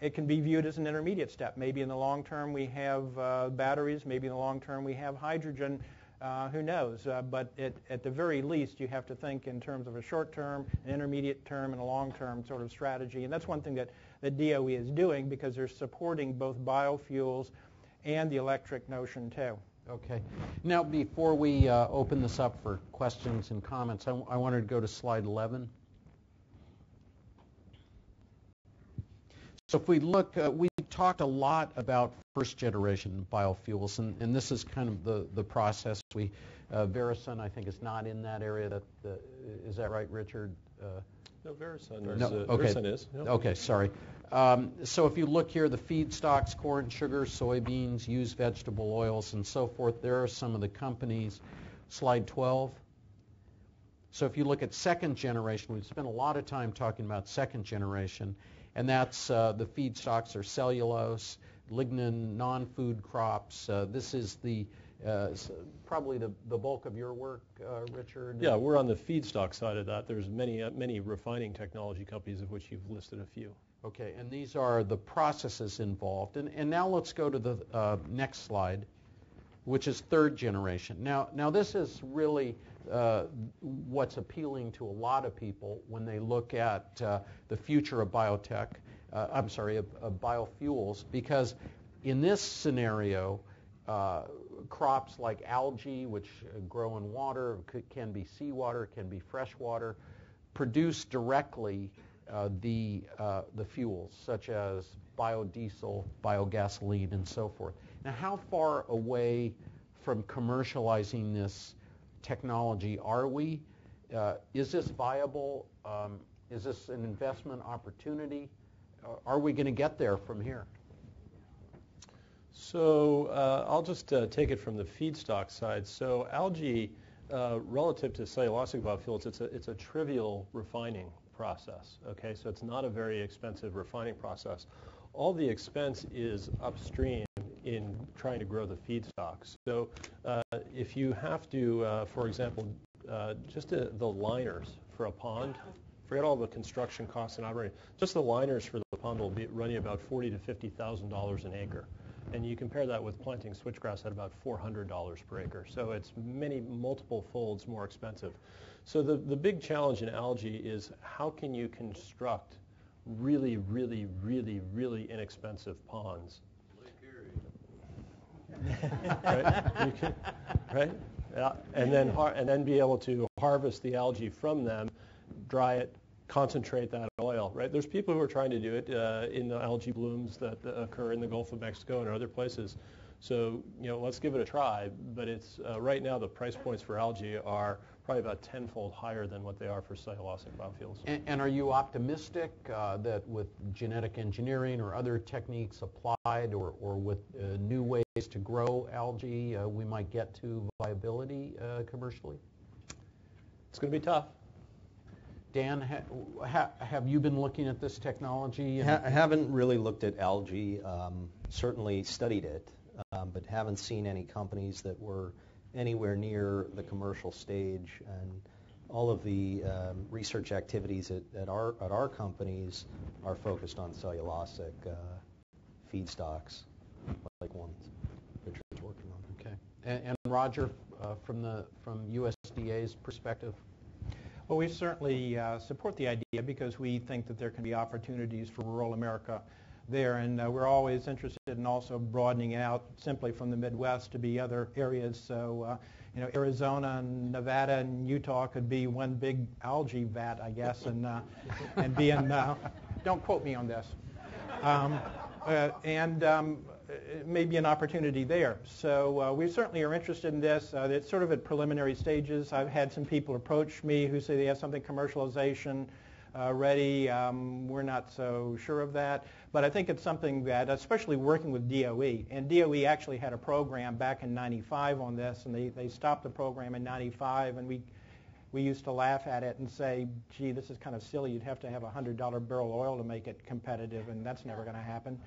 it can be viewed as an intermediate step. Maybe in the long term we have batteries. Maybe in the long term we have hydrogen. Who knows? But at the very least, you have to think in terms of a short term, an intermediate term, and a long term sort of strategy. And that's one thing that the DOE is doing because they're supporting both biofuels and the electric notion too. Okay. Now, before we open this up for questions and comments, I wanted to go to slide 11. So if we look, we talked a lot about first-generation biofuels, and this is kind of the process. Verison, I think, is not in that area. Is that right, Richard? No, Verison is. No. Okay, sorry. So if you look here, the feedstocks, corn, sugar, soybeans, used vegetable oils, and so forth, there are some of the companies. Slide 12. So if you look at second generation, we've spent a lot of time talking about second generation, and that's the feedstocks are cellulose, lignin, non-food crops. This is probably the bulk of your work, Richard. Yeah, we're on the feedstock side of that. There's many refining technology companies, of which you've listed a few. Okay, and these are the processes involved. And now let's go to the next slide, which is third generation. Now this is really what's appealing to a lot of people when they look at the future of biotech, of biofuels, because in this scenario, crops like algae, which grow in water, can be seawater, can be fresh water, produce directly the fuels, such as biodiesel, biogasoline, and so forth. Now, how far away from commercializing this technology are we? Is this viable? Is this an investment opportunity? Are we going to get there from here? So I'll just take it from the feedstock side. So algae, relative to cellulosic biofuels, it's a trivial refining process. Okay, so it's not a very expensive refining process. All the expense is upstream in trying to grow the feedstocks. So if you have to, for example, just the liners for a pond, forget all the construction costs and operating, just the liners for the pond will be running about $40,000 to $50,000 an acre. And you compare that with planting switchgrass at about $400 per acre. So it's multiple folds more expensive. So the big challenge in algae is how can you construct really, really, really, really inexpensive ponds? Right? Right? Yeah. And then be able to harvest the algae from them, dry it, concentrate that oil, right? There's people who are trying to do it in the algae blooms that occur in the Gulf of Mexico and other places. So, let's give it a try. But it's right now the price points for algae are probably about tenfold higher than what they are for cellulosic biofuels. And are you optimistic that with genetic engineering or other techniques applied or with new ways to grow algae, we might get to viability commercially? It's going to be tough. Dan, have you been looking at this technology? I haven't really looked at algae, certainly studied it, but haven't seen any companies that were anywhere near the commercial stage. And all of the research activities at our companies are focused on cellulosic feedstocks, like ones Richard's working on. Okay. And Roger, from USDA's perspective? Well, we certainly support the idea because we think that there can be opportunities for rural America there, and we're always interested in also broadening out simply from the Midwest to be other areas. So, Arizona and Nevada and Utah could be one big algae vat, I guess, and be in. Don't quote me on this. It may be an opportunity there. So we certainly are interested in this. It's sort of at preliminary stages. I've had some people approach me who say they have something commercialization ready. We're not so sure of that. But I think it's something that, especially working with DOE, and DOE actually had a program back in 95 on this, and they stopped the program in 95, and we used to laugh at it and say, gee, this is kind of silly. You'd have to have a $100 barrel oil to make it competitive, and that's never going to happen.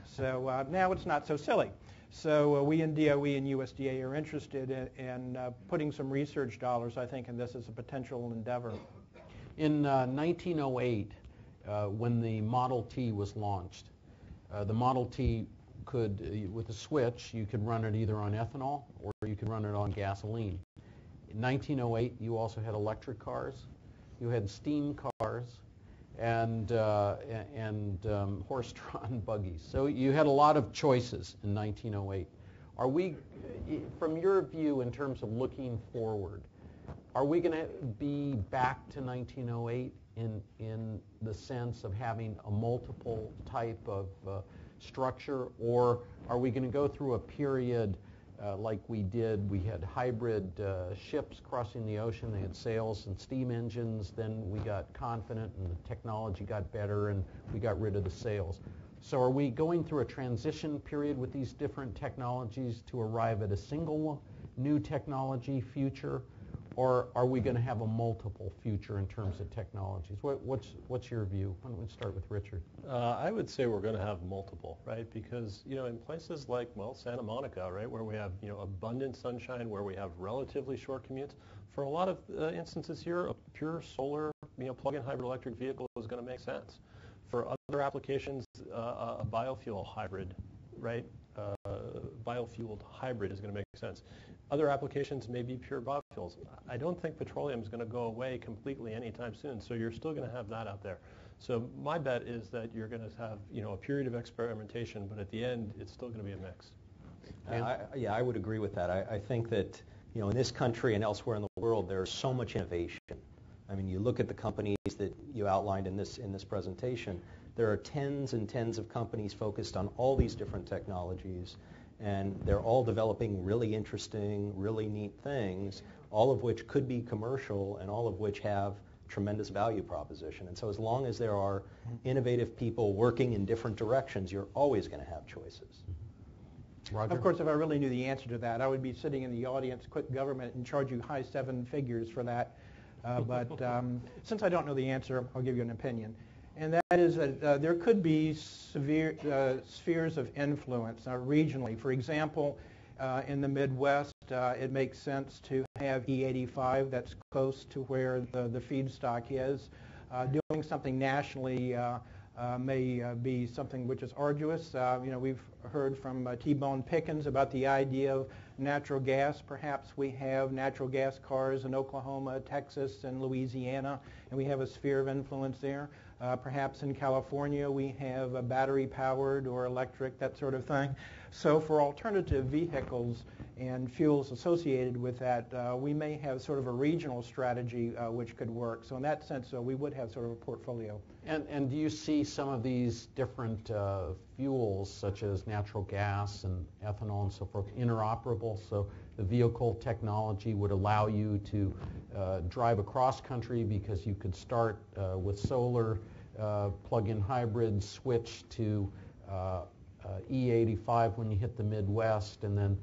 So now it's not so silly. So we in DOE and USDA are interested in putting some research dollars, I think, in this as a potential endeavor. In 1908, when the Model T was launched, the Model T could, with a switch, you could run it either on ethanol or you could run it on gasoline. In 1908, you also had electric cars, you had steam cars, and horse-drawn buggies. So you had a lot of choices in 1908. Are we, from your view in terms of looking forward, are we going to be back to 1908 in the sense of having a multiple type of structure, or are we going to go through a period like we did? We had hybrid ships crossing the ocean. They had sails and steam engines. Then we got confident and the technology got better and we got rid of the sails. So are we going through a transition period with these different technologies to arrive at a single new technology future, or are we going to have a multiple future in terms of technologies? What's your view? Why don't we start with Richard? I would say we're going to have multiple, right? Because, in places like, Santa Monica, right, where we have, abundant sunshine, where we have relatively short commutes, for a lot of instances here, a pure solar, plug-in hybrid electric vehicle is going to make sense. For other applications, a biofuel hybrid, right? Biofueled hybrid is going to make sense. Other applications may be pure biofuels. I don't think petroleum is going to go away completely anytime soon, so you're still going to have that out there. So my bet is that you're going to have, a period of experimentation, but at the end, it's still going to be a mix. I would agree with that. I think that, in this country and elsewhere in the world, there's so much innovation. I mean, you look at the companies that you outlined in this presentation. There are tens and tens of companies focused on all these different technologies, and they're all developing really interesting, really neat things, all of which could be commercial and all of which have tremendous value proposition. And so as long as there are innovative people working in different directions, you're always going to have choices. Roger? Of course, if I really knew the answer to that, I would be sitting in the audience, quit government, and charge you high seven figures for that. But since I don't know the answer, I'll give you an opinion. And that is that there could be severe spheres of influence regionally. For example, in the Midwest, it makes sense to have E85 that's close to where the feedstock is. Doing something nationally may be something which is arduous. We've heard from T-Bone Pickens about the idea of natural gas. Perhaps we have natural gas cars in Oklahoma, Texas, and Louisiana, and we have a sphere of influence there. Perhaps in California we have a battery-powered or electric, that sort of thing. So for alternative vehicles and fuels associated with that, we may have sort of a regional strategy which could work. So in that sense, we would have sort of a portfolio. And do you see some of these different fuels, such as natural gas and ethanol and so forth, interoperable? So the vehicle technology would allow you to drive across country because you could start with solar, plug-in hybrid, switch to E85 when you hit the Midwest, and then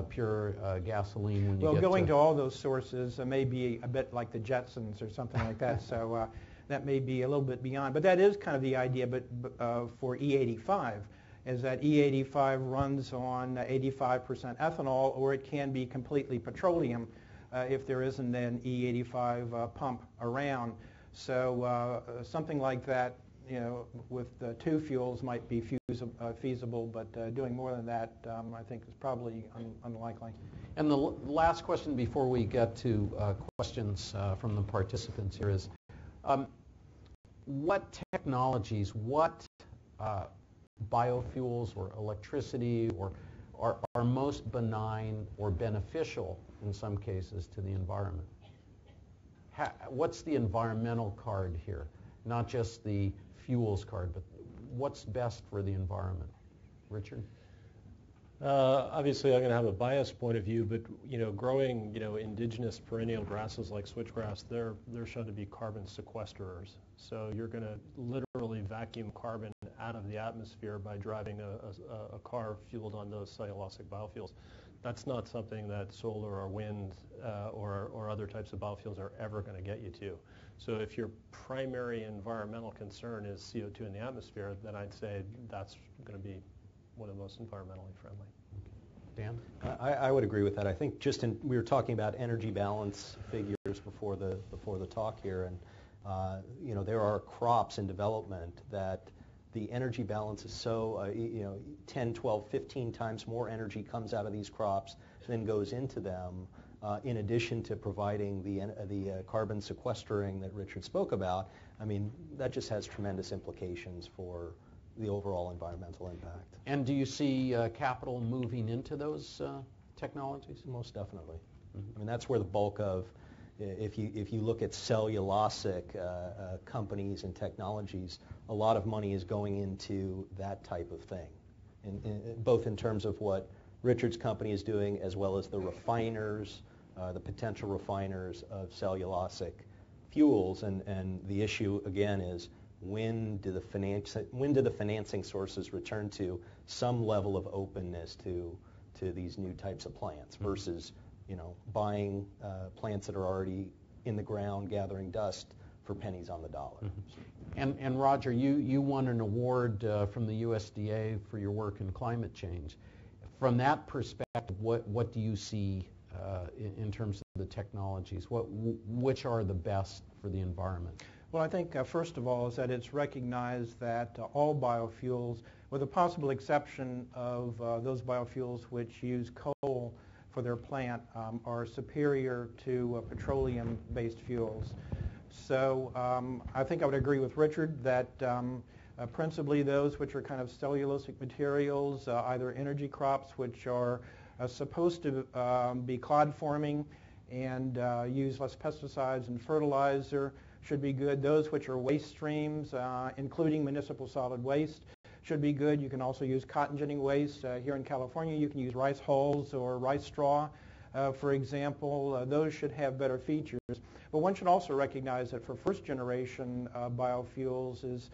pure gasoline when you get to... Well, going to all those sources may be a bit like the Jetsons or something like that, so that may be a little bit beyond. But that is kind of the idea for E85, is that E85 runs on 85% ethanol, or it can be completely petroleum if there isn't an E85 pump around. So something like that, with two fuels might be feasible, but doing more than that, I think is probably unlikely. And the last question before we get to questions from the participants here is, what technologies, what biofuels or electricity are most benign or beneficial in some cases to the environment? What's the environmental card here? Not just the fuels card, but what's best for the environment? Richard? Obviously, I'm going to have a biased point of view, but growing indigenous perennial grasses like switchgrass, they're shown to be carbon sequesterers. So you're going to literally vacuum carbon out of the atmosphere by driving a car fueled on those cellulosic biofuels. That's not something that solar or wind or other types of biofuels are ever going to get you to. So if your primary environmental concern is CO2 in the atmosphere, then I'd say that's going to be one of the most environmentally friendly. Dan? I would agree with that. I think we were talking about energy balance figures before the talk here, and there are crops in development that the energy balance is so 10, 12, 15 times more energy comes out of these crops than goes into them, in addition to providing the carbon sequestering that Richard spoke about. I mean, that just has tremendous implications for the overall environmental impact. And do you see capital moving into those technologies? Most definitely. Mm-hmm. I mean, that's where the bulk of, if you look at cellulosic companies and technologies, a lot of money is going into that type of thing, both in terms of what Richard's company is doing, as well as the refiners, the potential refiners of cellulosic fuels. And the issue again is, when do the financing sources return to some level of openness to these new types of plants versus buying plants that are already in the ground gathering dust for pennies on the dollar. Mm-hmm. And Roger, you won an award from the USDA for your work in climate change. From that perspective, what do you see in terms of the technologies? Which are the best for the environment? Well, I think first of all is that it's recognized that all biofuels, with the possible exception of those biofuels which use coal for their plant, are superior to petroleum-based fuels. So I think I would agree with Richard that principally those which are kind of cellulosic materials, either energy crops which are supposed to be cod forming and use less pesticides and fertilizer should be good. Those which are waste streams, including municipal solid waste, should be good. You can also use cotton ginning waste. Here in California, you can use rice hulls or rice straw, for example. Those should have better features. But one should also recognize that for first-generation biofuels is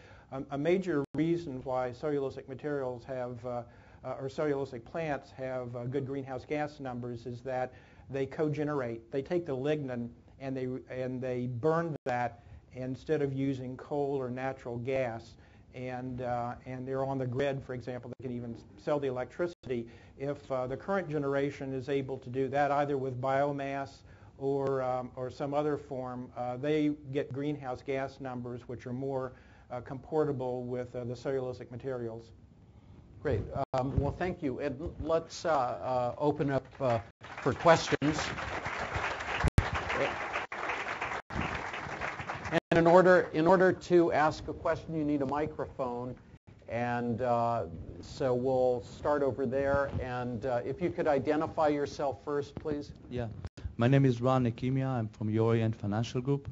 a major reason why cellulosic materials have, or cellulosic plants have good greenhouse gas numbers is that they cogenerate. They take the lignin and they burn that instead of using coal or natural gas. And they're on the grid, for example. They can even sell the electricity. If the current generation is able to do that, either with biomass or some other form, they get greenhouse gas numbers which are more comportable with the cellulosic materials. Great. Well, thank you. And let's open up for questions. And in order to ask a question, you need a microphone. And so we'll start over there. And if you could identify yourself first, please. Yeah. My name is Ron Nekimia. I'm from Orient Financial Group.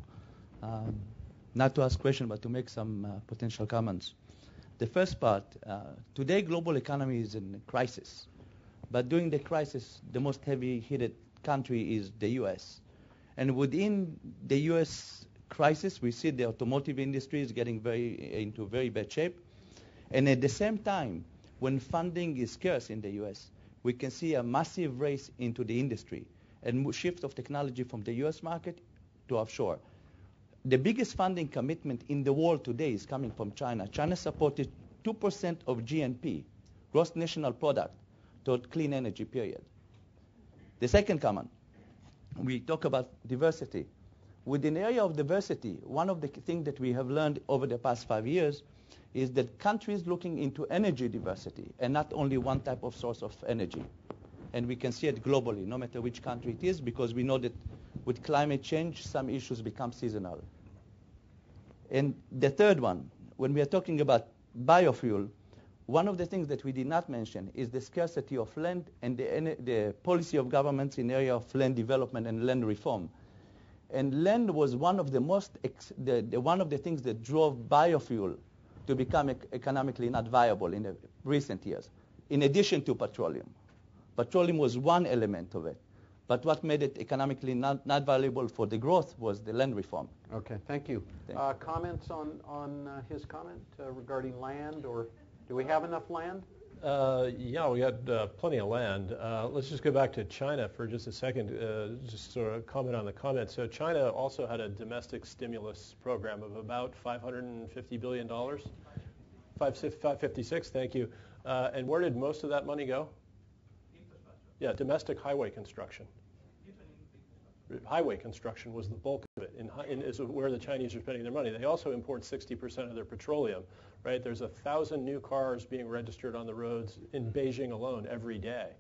Not to ask questions, but to make some potential comments. The first part, today global economy is in crisis. But during the crisis, the most heavy-hit country is the U.S. And within the U.S. crisis, we see the automotive industry is getting into very bad shape. And at the same time, when funding is scarce in the U.S., we can see a massive race into the industry and shift of technology from the U.S. market to offshore. The biggest funding commitment in the world today is coming from China. China supported 2% of GNP, gross national product, toward clean energy, period. The second comment, we talk about diversity. Within the area of diversity, one of the things that we have learned over the past 5 years is that countries looking into energy diversity and not only one type of source of energy. And we can see it globally, no matter which country it is, because we know that with climate change, some issues become seasonal. And the third one, when we are talking about biofuel, one of the things that we did not mention is the scarcity of land and the policy of governments in the area of land development and land reform. And land was one of the one of the things that drove biofuel to become economically not viable in the recent years, in addition to petroleum. Petroleum was one element of it. But what made it economically not valuable for the growth was the land reform. Okay, thank you. Comments on his comment regarding land, or do we have enough land? Yeah, we got plenty of land. Let's just go back to China for just a second, just sort of comment on the comment. So China also had a domestic stimulus program of about $550 billion. 556, thank you. And where did most of that money go? Yeah, domestic highway construction. Highway construction was the bulk of it, is where the Chinese are spending their money. They also import 60% of their petroleum, right? There's 1,000 new cars being registered on the roads in Beijing alone every day.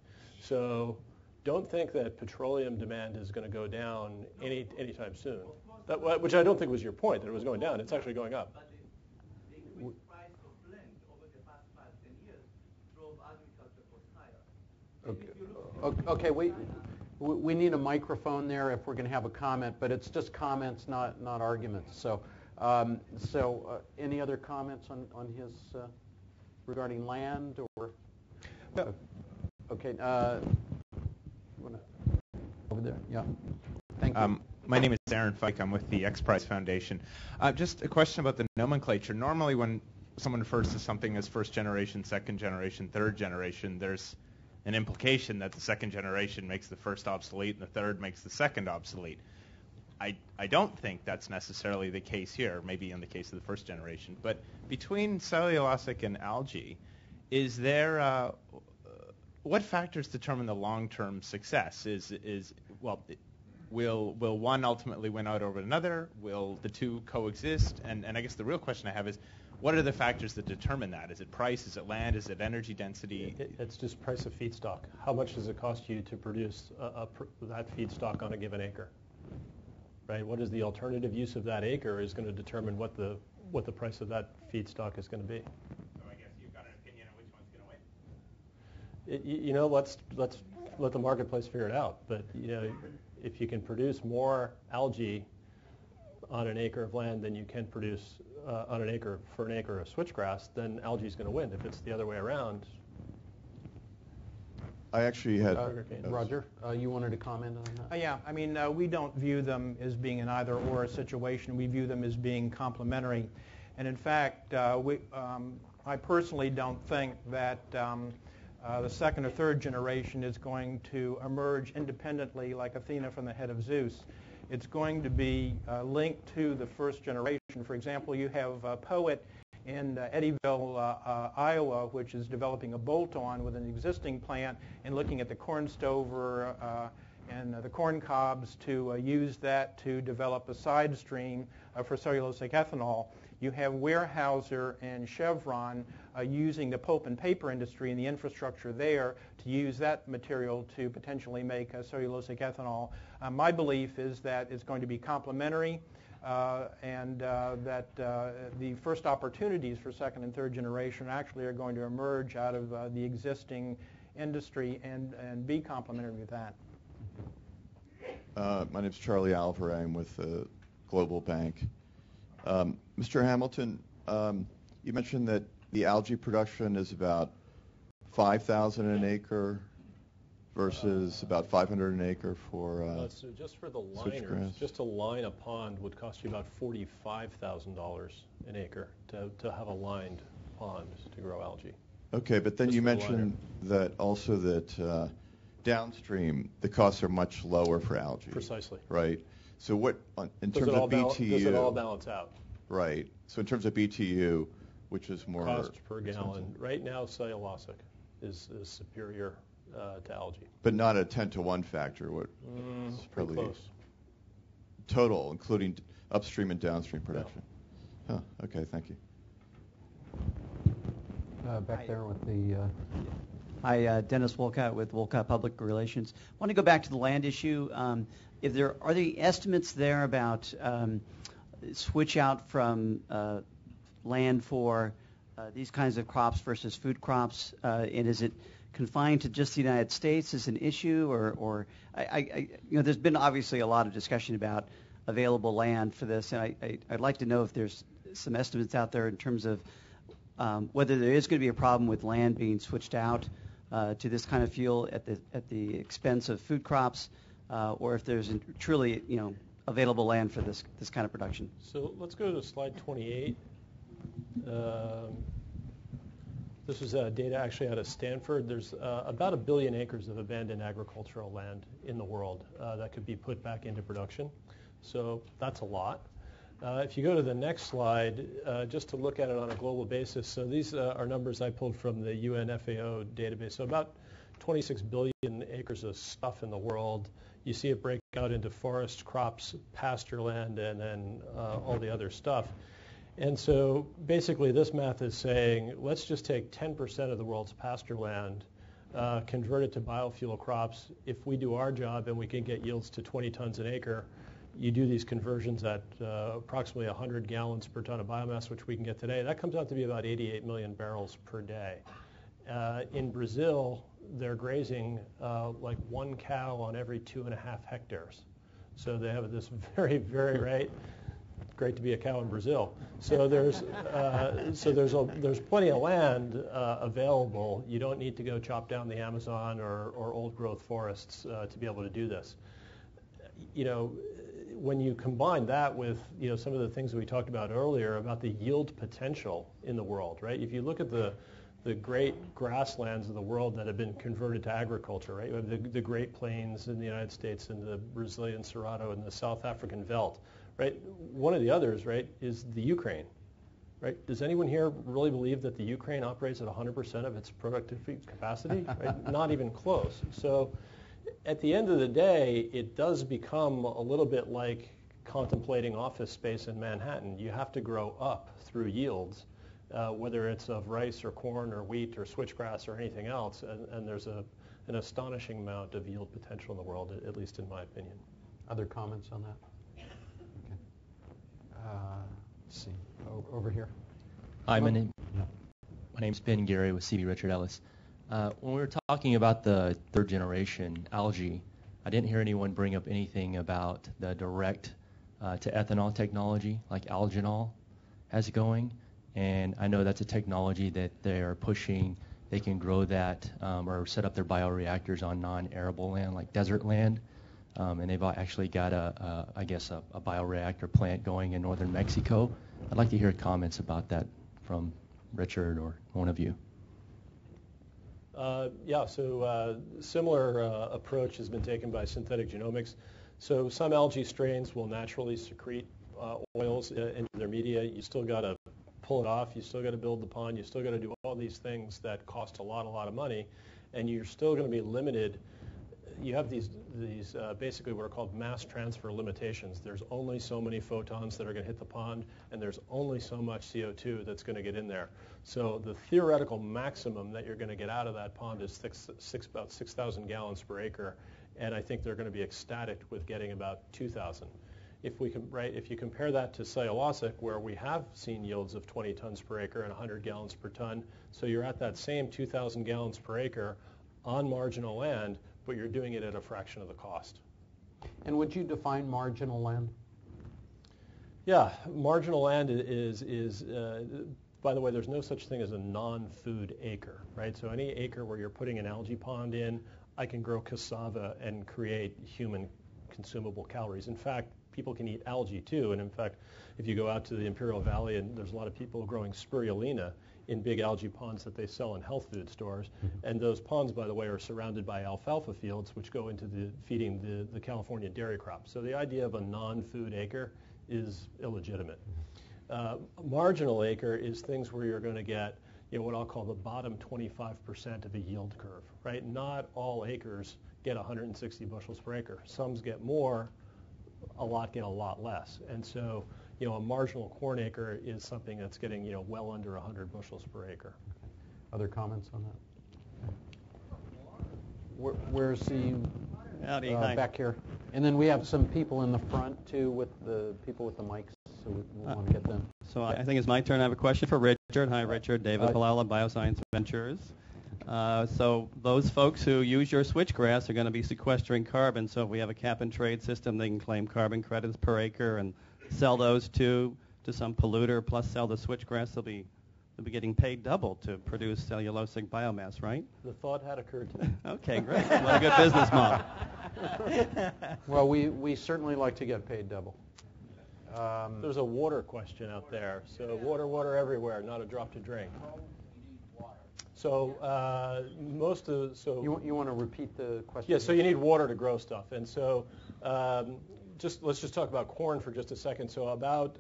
So don't think that petroleum demand is going to go down anytime soon, which I don't think was your point, that it was going down. It's actually going up. But the increased price of land over the past 5-10 years drove agriculture costs higher. Okay, we need a microphone there if we're going to have a comment, but it's just comments, not arguments. So, any other comments on his regarding land or? Okay, over there. Yeah. Thank you. My name is Aaron Fike. I'm with the X Prize Foundation. Just a question about the nomenclature. Normally, when someone refers to something as first generation, second generation, third generation, there's an implication that the second generation makes the first obsolete and the third makes the second obsolete. I don't think that's necessarily the case here, maybe in the case of the first generation. But between cellulosic and algae, is there what factors determine the long-term success? Will one ultimately win out over another? Will the two coexist? And I guess the real question I have is, what are the factors that determine that? Is it price? Is it land? Is it energy density? It's just price of feedstock. How much does it cost you to produce that feedstock on a given acre? right? What is the alternative use of that acre is going to determine what the price of that feedstock is going to be. So I guess you've got an opinion on which one's going to win? You know, let's let the marketplace figure it out. But you know, if you can produce more algae on an acre of land than you can produce on an acre of switchgrass, then algae is going to win. If it's the other way around. I actually had Roger, you wanted to comment on that? Yeah, I mean, we don't view them as being an either-or situation. We view them as being complementary. And in fact, I personally don't think that the second or third generation is going to emerge independently like Athena from the head of Zeus. It's going to be linked to the first generation. For example, you have Poet in Eddyville, Iowa, which is developing a bolt-on with an existing plant and looking at the corn stover and the corn cobs to use that to develop a side stream for cellulosic ethanol. You have Weyerhaeuser and Chevron using the pulp and paper industry and the infrastructure there to use that material to potentially make cellulosic ethanol. My belief is that it's going to be complementary and that the first opportunities for second and third generation actually are going to emerge out of the existing industry and be complementary with that. My name is Charlie Alvar. I'm with the Global Bank. Mr. Hamilton, you mentioned that the algae production is about 5,000 an acre versus about 500 an acre for So just for the switchgrass. liners, just to line a pond would cost you about $45,000 an acre to have a lined pond to grow algae. Okay, but then Just you for the mentioned that also that downstream the costs are much lower for algae. Precisely. Right. So what in terms of BTU? Does it all balance out? Right. So in terms of BTU, which is more Cost per gallon. expensive. Right now, cellulosic is superior to algae. But not a 10-to-1 factor. What? It's Pretty close. Total, including upstream and downstream production. Huh. Okay. Thank you. Back there with the... Hi, Dennis Wolcott with Wolcott Public Relations. I want to go back to the land issue. Are there estimates there about switch out from land for these kinds of crops versus food crops? And is it confined to just the United States as an issue, or there's been obviously a lot of discussion about available land for this, and I'd like to know if there's some estimates out there in terms of whether there is going to be a problem with land being switched out to this kind of fuel at the expense of food crops, or if there's truly available land for this kind of production. So let's go to slide 28. This is data actually out of Stanford. There's about 1 billion acres of abandoned agricultural land in the world that could be put back into production. So that's a lot. If you go to the next slide, just to look at it on a global basis, so these are numbers I pulled from the UN FAO database. So about 26 billion acres of stuff in the world. You see it break out into forest, crops, pasture land, and then all the other stuff. And so basically this math is saying, let's just take 10% of the world's pasture land, convert it to biofuel crops. If we do our job and we can get yields to 20 tons an acre, you do these conversions at approximately 100 gallons per ton of biomass, which we can get today. That comes out to be about 88 million barrels per day. In Brazil, they're grazing like one cow on every 2.5 hectares. So they have this very, very, right? Great to be a cow in Brazil. So there's plenty of land available. You don't need to go chop down the Amazon or old growth forests to be able to do this. When you combine that with some of the things that we talked about earlier about the yield potential in the world, right? If you look at the great grasslands of the world that have been converted to agriculture, right? You have the Great Plains in the United States and the Brazilian Cerrado and the South African veldt, right? One of the others, right, is the Ukraine, right? Does anyone here really believe that the Ukraine operates at 100% of its productivity capacity? Right? Not even close. So at the end of the day, it does become a little bit like contemplating office space in Manhattan. You have to grow up through yields, whether it's of rice or corn or wheat or switchgrass or anything else, and there's an astonishing amount of yield potential in the world, at least in my opinion. Other comments on that? Let's see, over here. Hi, my name's Ben Gary with C.B. Richard Ellis. When we were talking about the third generation algae, I didn't hear anyone bring up anything about the direct to ethanol technology like Alginol has going. And I know that's a technology that they're pushing. They can grow that or set up their bioreactors on non-arable land like desert land. And they've actually got a bioreactor plant going in northern Mexico. I'd like to hear comments about that from Richard or one of you. Similar approach has been taken by synthetic genomics. So some algae strains will naturally secrete oils into their media. You still got to pull it off. You still got to build the pond. You still got to do all these things that cost a lot of money, and you're still going to be limited. You have these basically what are called mass transfer limitations. There's only so many photons that are going to hit the pond, and there's only so much CO2 that's going to get in there. So the theoretical maximum that you're going to get out of that pond is about 6,000 gallons per acre, and I think they're going to be ecstatic with getting about 2,000. If you compare that to cellulosic, where we have seen yields of 20 tons per acre and 100 gallons per ton, so you're at that same 2,000 gallons per acre on marginal land, but you're doing it at a fraction of the cost. And would you define marginal land? Yeah, marginal land is by the way, there's no such thing as a non-food acre, right? So any acre where you're putting an algae pond in, I can grow cassava and create human consumable calories. In fact, people can eat algae too, and in fact, if you go out to the Imperial Valley, and there's a lot of people growing spirulina in big algae ponds that they sell in health food stores, and those ponds, by the way, are surrounded by alfalfa fields, which go into feeding the California dairy crop. So the idea of a non-food acre is illegitimate. Marginal acre is things where you're going to get what I'll call the bottom 25% of a yield curve, right? Not all acres get 160 bushels per acre. Some get more, a lot get a lot less. And so, a marginal corn acre is something that's getting, well under 100 bushels per acre. Other comments on that? Where's the back here? And then we have some people in the front too with the people with the mics, so we want to get them. So I think it's my turn. I have a question for Richard. Hi, Richard. David Palala, Bioscience Ventures. So those folks who use your switchgrass are going to be sequestering carbon. So if we have a cap-and-trade system, they can claim carbon credits per acre and sell those to some polluter, plus sell the switchgrass. They'll be getting paid double to produce cellulosic biomass, right? The thought had occurred to me. Okay, great. What a good business model. Well, we certainly like to get paid double. There's a water question out there. So water everywhere, not a drop to drink. So you want to repeat the question? Yeah. So you need water to grow stuff, and so let's just talk about corn for just a second. So about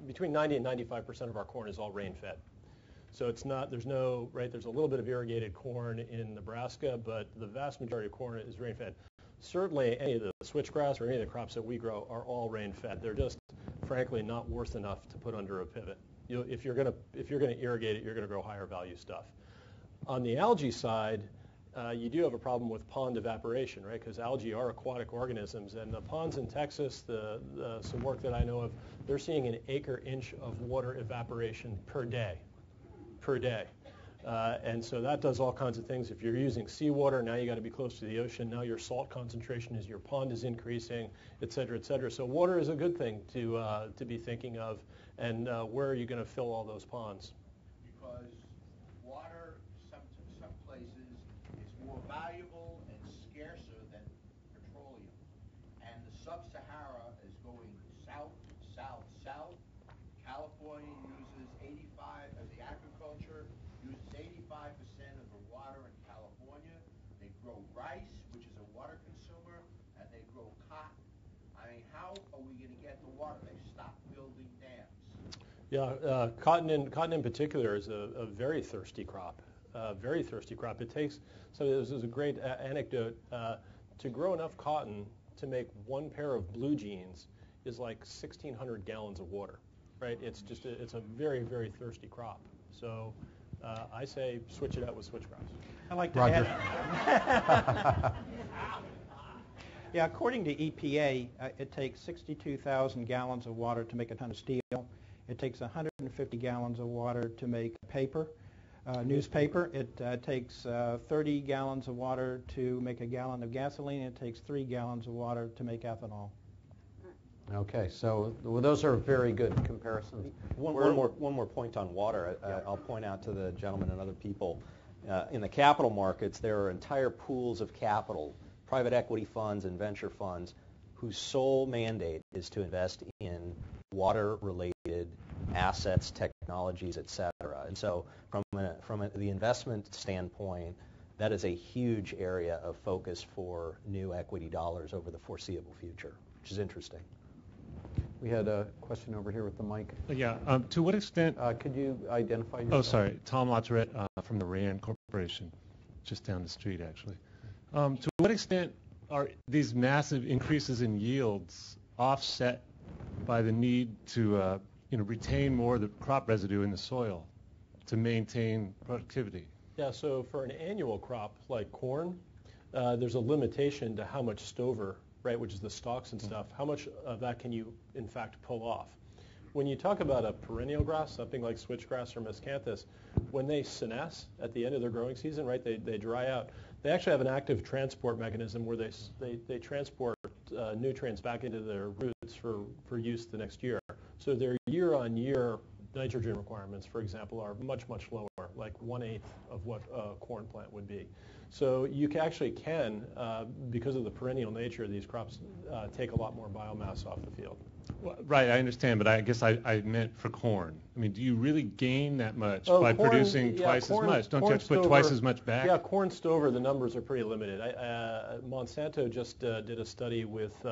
between 90 and 95% of our corn is all rain-fed. So there's a little bit of irrigated corn in Nebraska, but the vast majority of corn is rain-fed. Certainly, any of the switchgrass or any of the crops that we grow are all rain-fed. They're just, frankly, not worth enough to put under a pivot. If you're going to irrigate it, you're going to grow higher value stuff. On the algae side, you do have a problem with pond evaporation, right? Because algae are aquatic organisms, and the ponds in Texas, some work that I know of, they're seeing an acre-inch of water evaporation per day. And so that does all kinds of things. If you're using seawater, now you got to be close to the ocean. Now your salt concentration as your pond is increasing, et cetera, et cetera. So water is a good thing to be thinking of. And where are you going to fill all those ponds? Because water, some places, is more valuable and scarcer than petroleum. And the sub-Sahara is going south, south, south. California uses 85 of the agriculture uses 85% of the water in California. They grow rice, which is a water consumer, and they grow cotton. I mean, how are we going to get the water? They stopped building dams. Yeah, cotton in particular is a very thirsty crop. Very thirsty crop. It takes. So this is a great anecdote. To grow enough cotton to make one pair of blue jeans is like 1,600 gallons of water, right? It's a very, very thirsty crop. So I say switch it out with switchgrass. I like to Roger. Yeah, according to EPA, it takes 62,000 gallons of water to make a ton of steel. It takes 150 gallons of water to make paper, newspaper. It takes 30 gallons of water to make a gallon of gasoline. It takes 3 gallons of water to make ethanol. Okay, so those are very good comparisons. One more point on water. I'll point out to the gentleman and other people. In the capital markets, there are entire pools of capital, private equity funds and venture funds, whose sole mandate is to invest in water-related assets, technologies, et cetera. And so from the investment standpoint, that is a huge area of focus for new equity dollars over the foreseeable future, which is interesting. We had a question over here with the mic. Yeah. To what extent? Could you identify yourself? Oh, sorry. Tom Latourette from the Rand Corporation, just down the street, actually. To what extent are these massive increases in yields offset by the need to retain more of the crop residue in the soil to maintain productivity? Yeah, so for an annual crop like corn, there's a limitation to how much stover, right, which is the stalks and stuff, how much of that can you, in fact, pull off? When you talk about a perennial grass, something like switchgrass or miscanthus, when they senesce at the end of their growing season, right, they dry out, they actually have an active transport mechanism where they transport nutrients back into their roots for use the next year. So their year-on-year nitrogen requirements, for example, are much, much lower, like 1/8 of what a corn plant would be. So you actually can, because of the perennial nature of these crops, take a lot more biomass off the field. Well, right, I understand, but I guess I meant for corn. I mean, do you really gain that much by producing twice as much? Don't you have to put twice as much back? Yeah, corn stover, the numbers are pretty limited. Monsanto just did a study with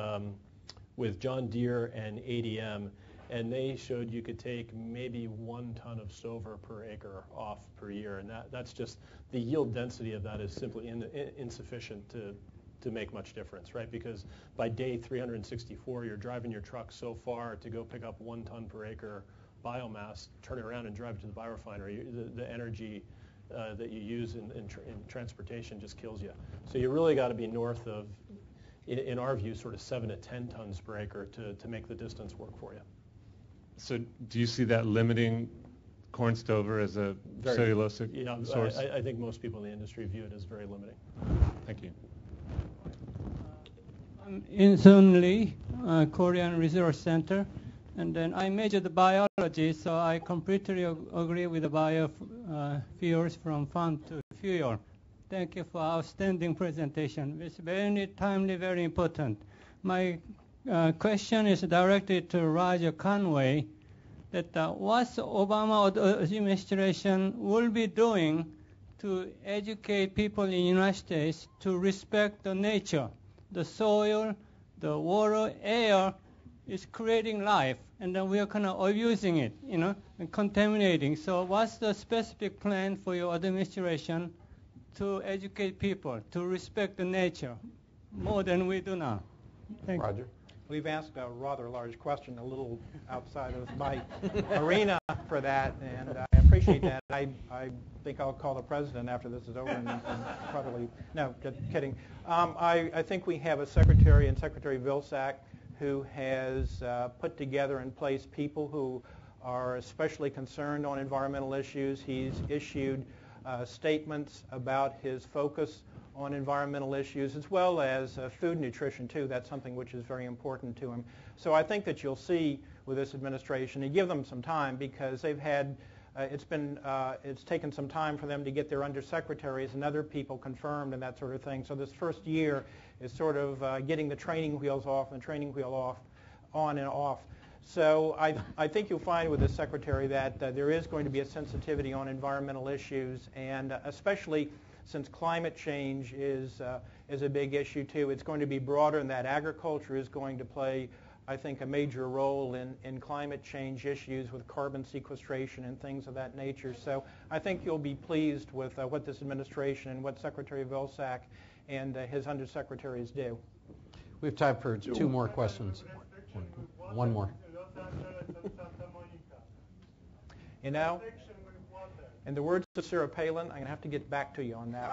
John Deere and ADM, and they showed you could take maybe 1 ton of stover per acre off per year, and that's just the yield density of that is simply insufficient to make much difference, right? Because by day 364, you're driving your truck so far to go pick up 1 ton per acre biomass, turn it around and drive it to the biorefinery. The energy that you use in transportation just kills you. So you really got to be north of, in our view, sort of 7 to 10 tons per acre to make the distance work for you. So do you see that limiting corn stover as a cellulosic source? I think most people in the industry view it as very limiting. Thank you. I'm in Soon Lee, Korean Research Center, and then I majored biology, so I completely agree with the biofuels from farm to fuel. Thank you for outstanding presentation. It's very timely, very important. My question is directed to Roger Conway, that what Obama administration will be doing to educate people in the United States to respect the nature. The soil, the water, air is creating life, and then we are kind of abusing it, and contaminating. So what's the specific plan for your administration to educate people to respect the nature more than we do now? Thank you. Roger. We've asked a rather large question, a little outside of my arena for that, and I appreciate that. I think I'll call the president after this is over and probably, no, just kidding. I think we have a secretary and Secretary Vilsack who has put together in place people who are especially concerned on environmental issues. He's issued statements about his focus on environmental issues, as well as food nutrition too. That's something which is very important to him. So I think that you'll see with this administration, and give them some time, because they've had, it's taken some time for them to get their undersecretaries and other people confirmed and that sort of thing. So this first year is sort of getting the training wheels off and the training wheel off, on and off. So I think you'll find with this secretary that there is going to be a sensitivity on environmental issues, and especially since climate change is a big issue too. It's going to be broader, and that agriculture is going to play, I think, a major role in climate change issues with carbon sequestration and things of that nature. So I think you'll be pleased with what this administration and what Secretary Vilsack and his undersecretaries do. We have time for 2 more questions. One more. In the words of Sarah Palin, I'm going to have to get back to you on that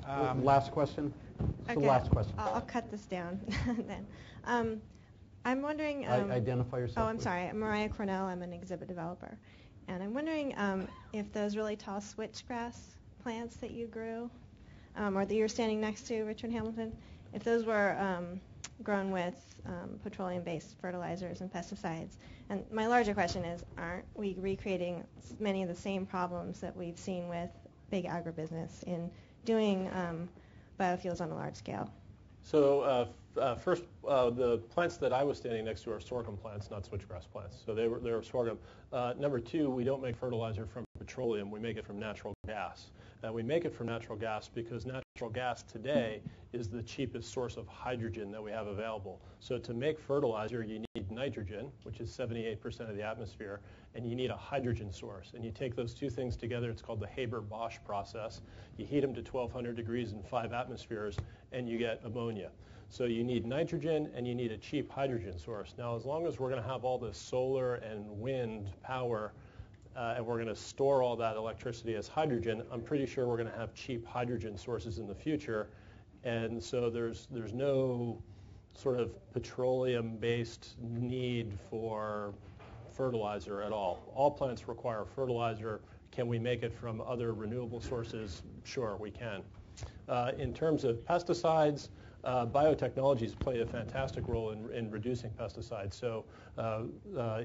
one. Last question. the last question. I'll cut this down then. I'm wondering. Identify yourself. Oh, I'm sorry. I'm Mariah Cornell. I'm an exhibit developer, and I'm wondering if those really tall switchgrass plants that you grew, or that you're standing next to, Richard Hamilton, if those were grown with petroleum-based fertilizers and pesticides. And my larger question is, aren't we recreating many of the same problems that we've seen with big agribusiness in doing biofuels on a large scale? So first, the plants that I was standing next to are sorghum plants, not switchgrass plants. So they were sorghum. Number two, we don't make fertilizer from petroleum. We make it from natural gas. We make it from natural gas because natural gas today is the cheapest source of hydrogen that we have available. So to make fertilizer, you need nitrogen, which is 78% of the atmosphere, and you need a hydrogen source. And you take those two things together, it's called the Haber-Bosch process. You heat them to 1,200 degrees in 5 atmospheres, and you get ammonia. So you need nitrogen, and you need a cheap hydrogen source. Now, as long as we're going to have all this solar and wind power, and we're going to store all that electricity as hydrogen, I'm pretty sure we're going to have cheap hydrogen sources in the future. And so there's no sort of petroleum-based need for fertilizer at all. All plants require fertilizer. Can we make it from other renewable sources? Sure, we can. In terms of pesticides, biotechnologies play a fantastic role in reducing pesticides. So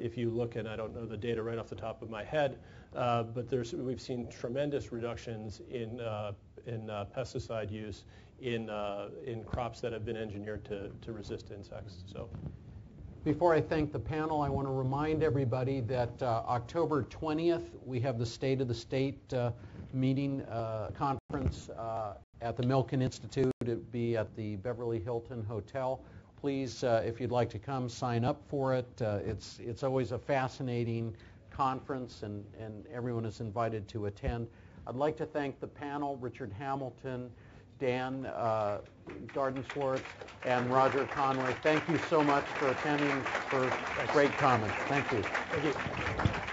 if you look, and I don't know the data right off the top of my head, but we've seen tremendous reductions in pesticide use in crops that have been engineered to resist insects. So. Before I thank the panel, I want to remind everybody that October 20th, we have the State of the State meeting conference at the Milken Institute. It will be at the Beverly Hilton Hotel. Please, if you'd like to come, sign up for it. It's always a fascinating conference, and everyone is invited to attend. I'd like to thank the panel, Richard Hamilton, Dan Gardenswartz, and Roger Conway. Thank you so much for attending, for great comments. Thank you. Thank you.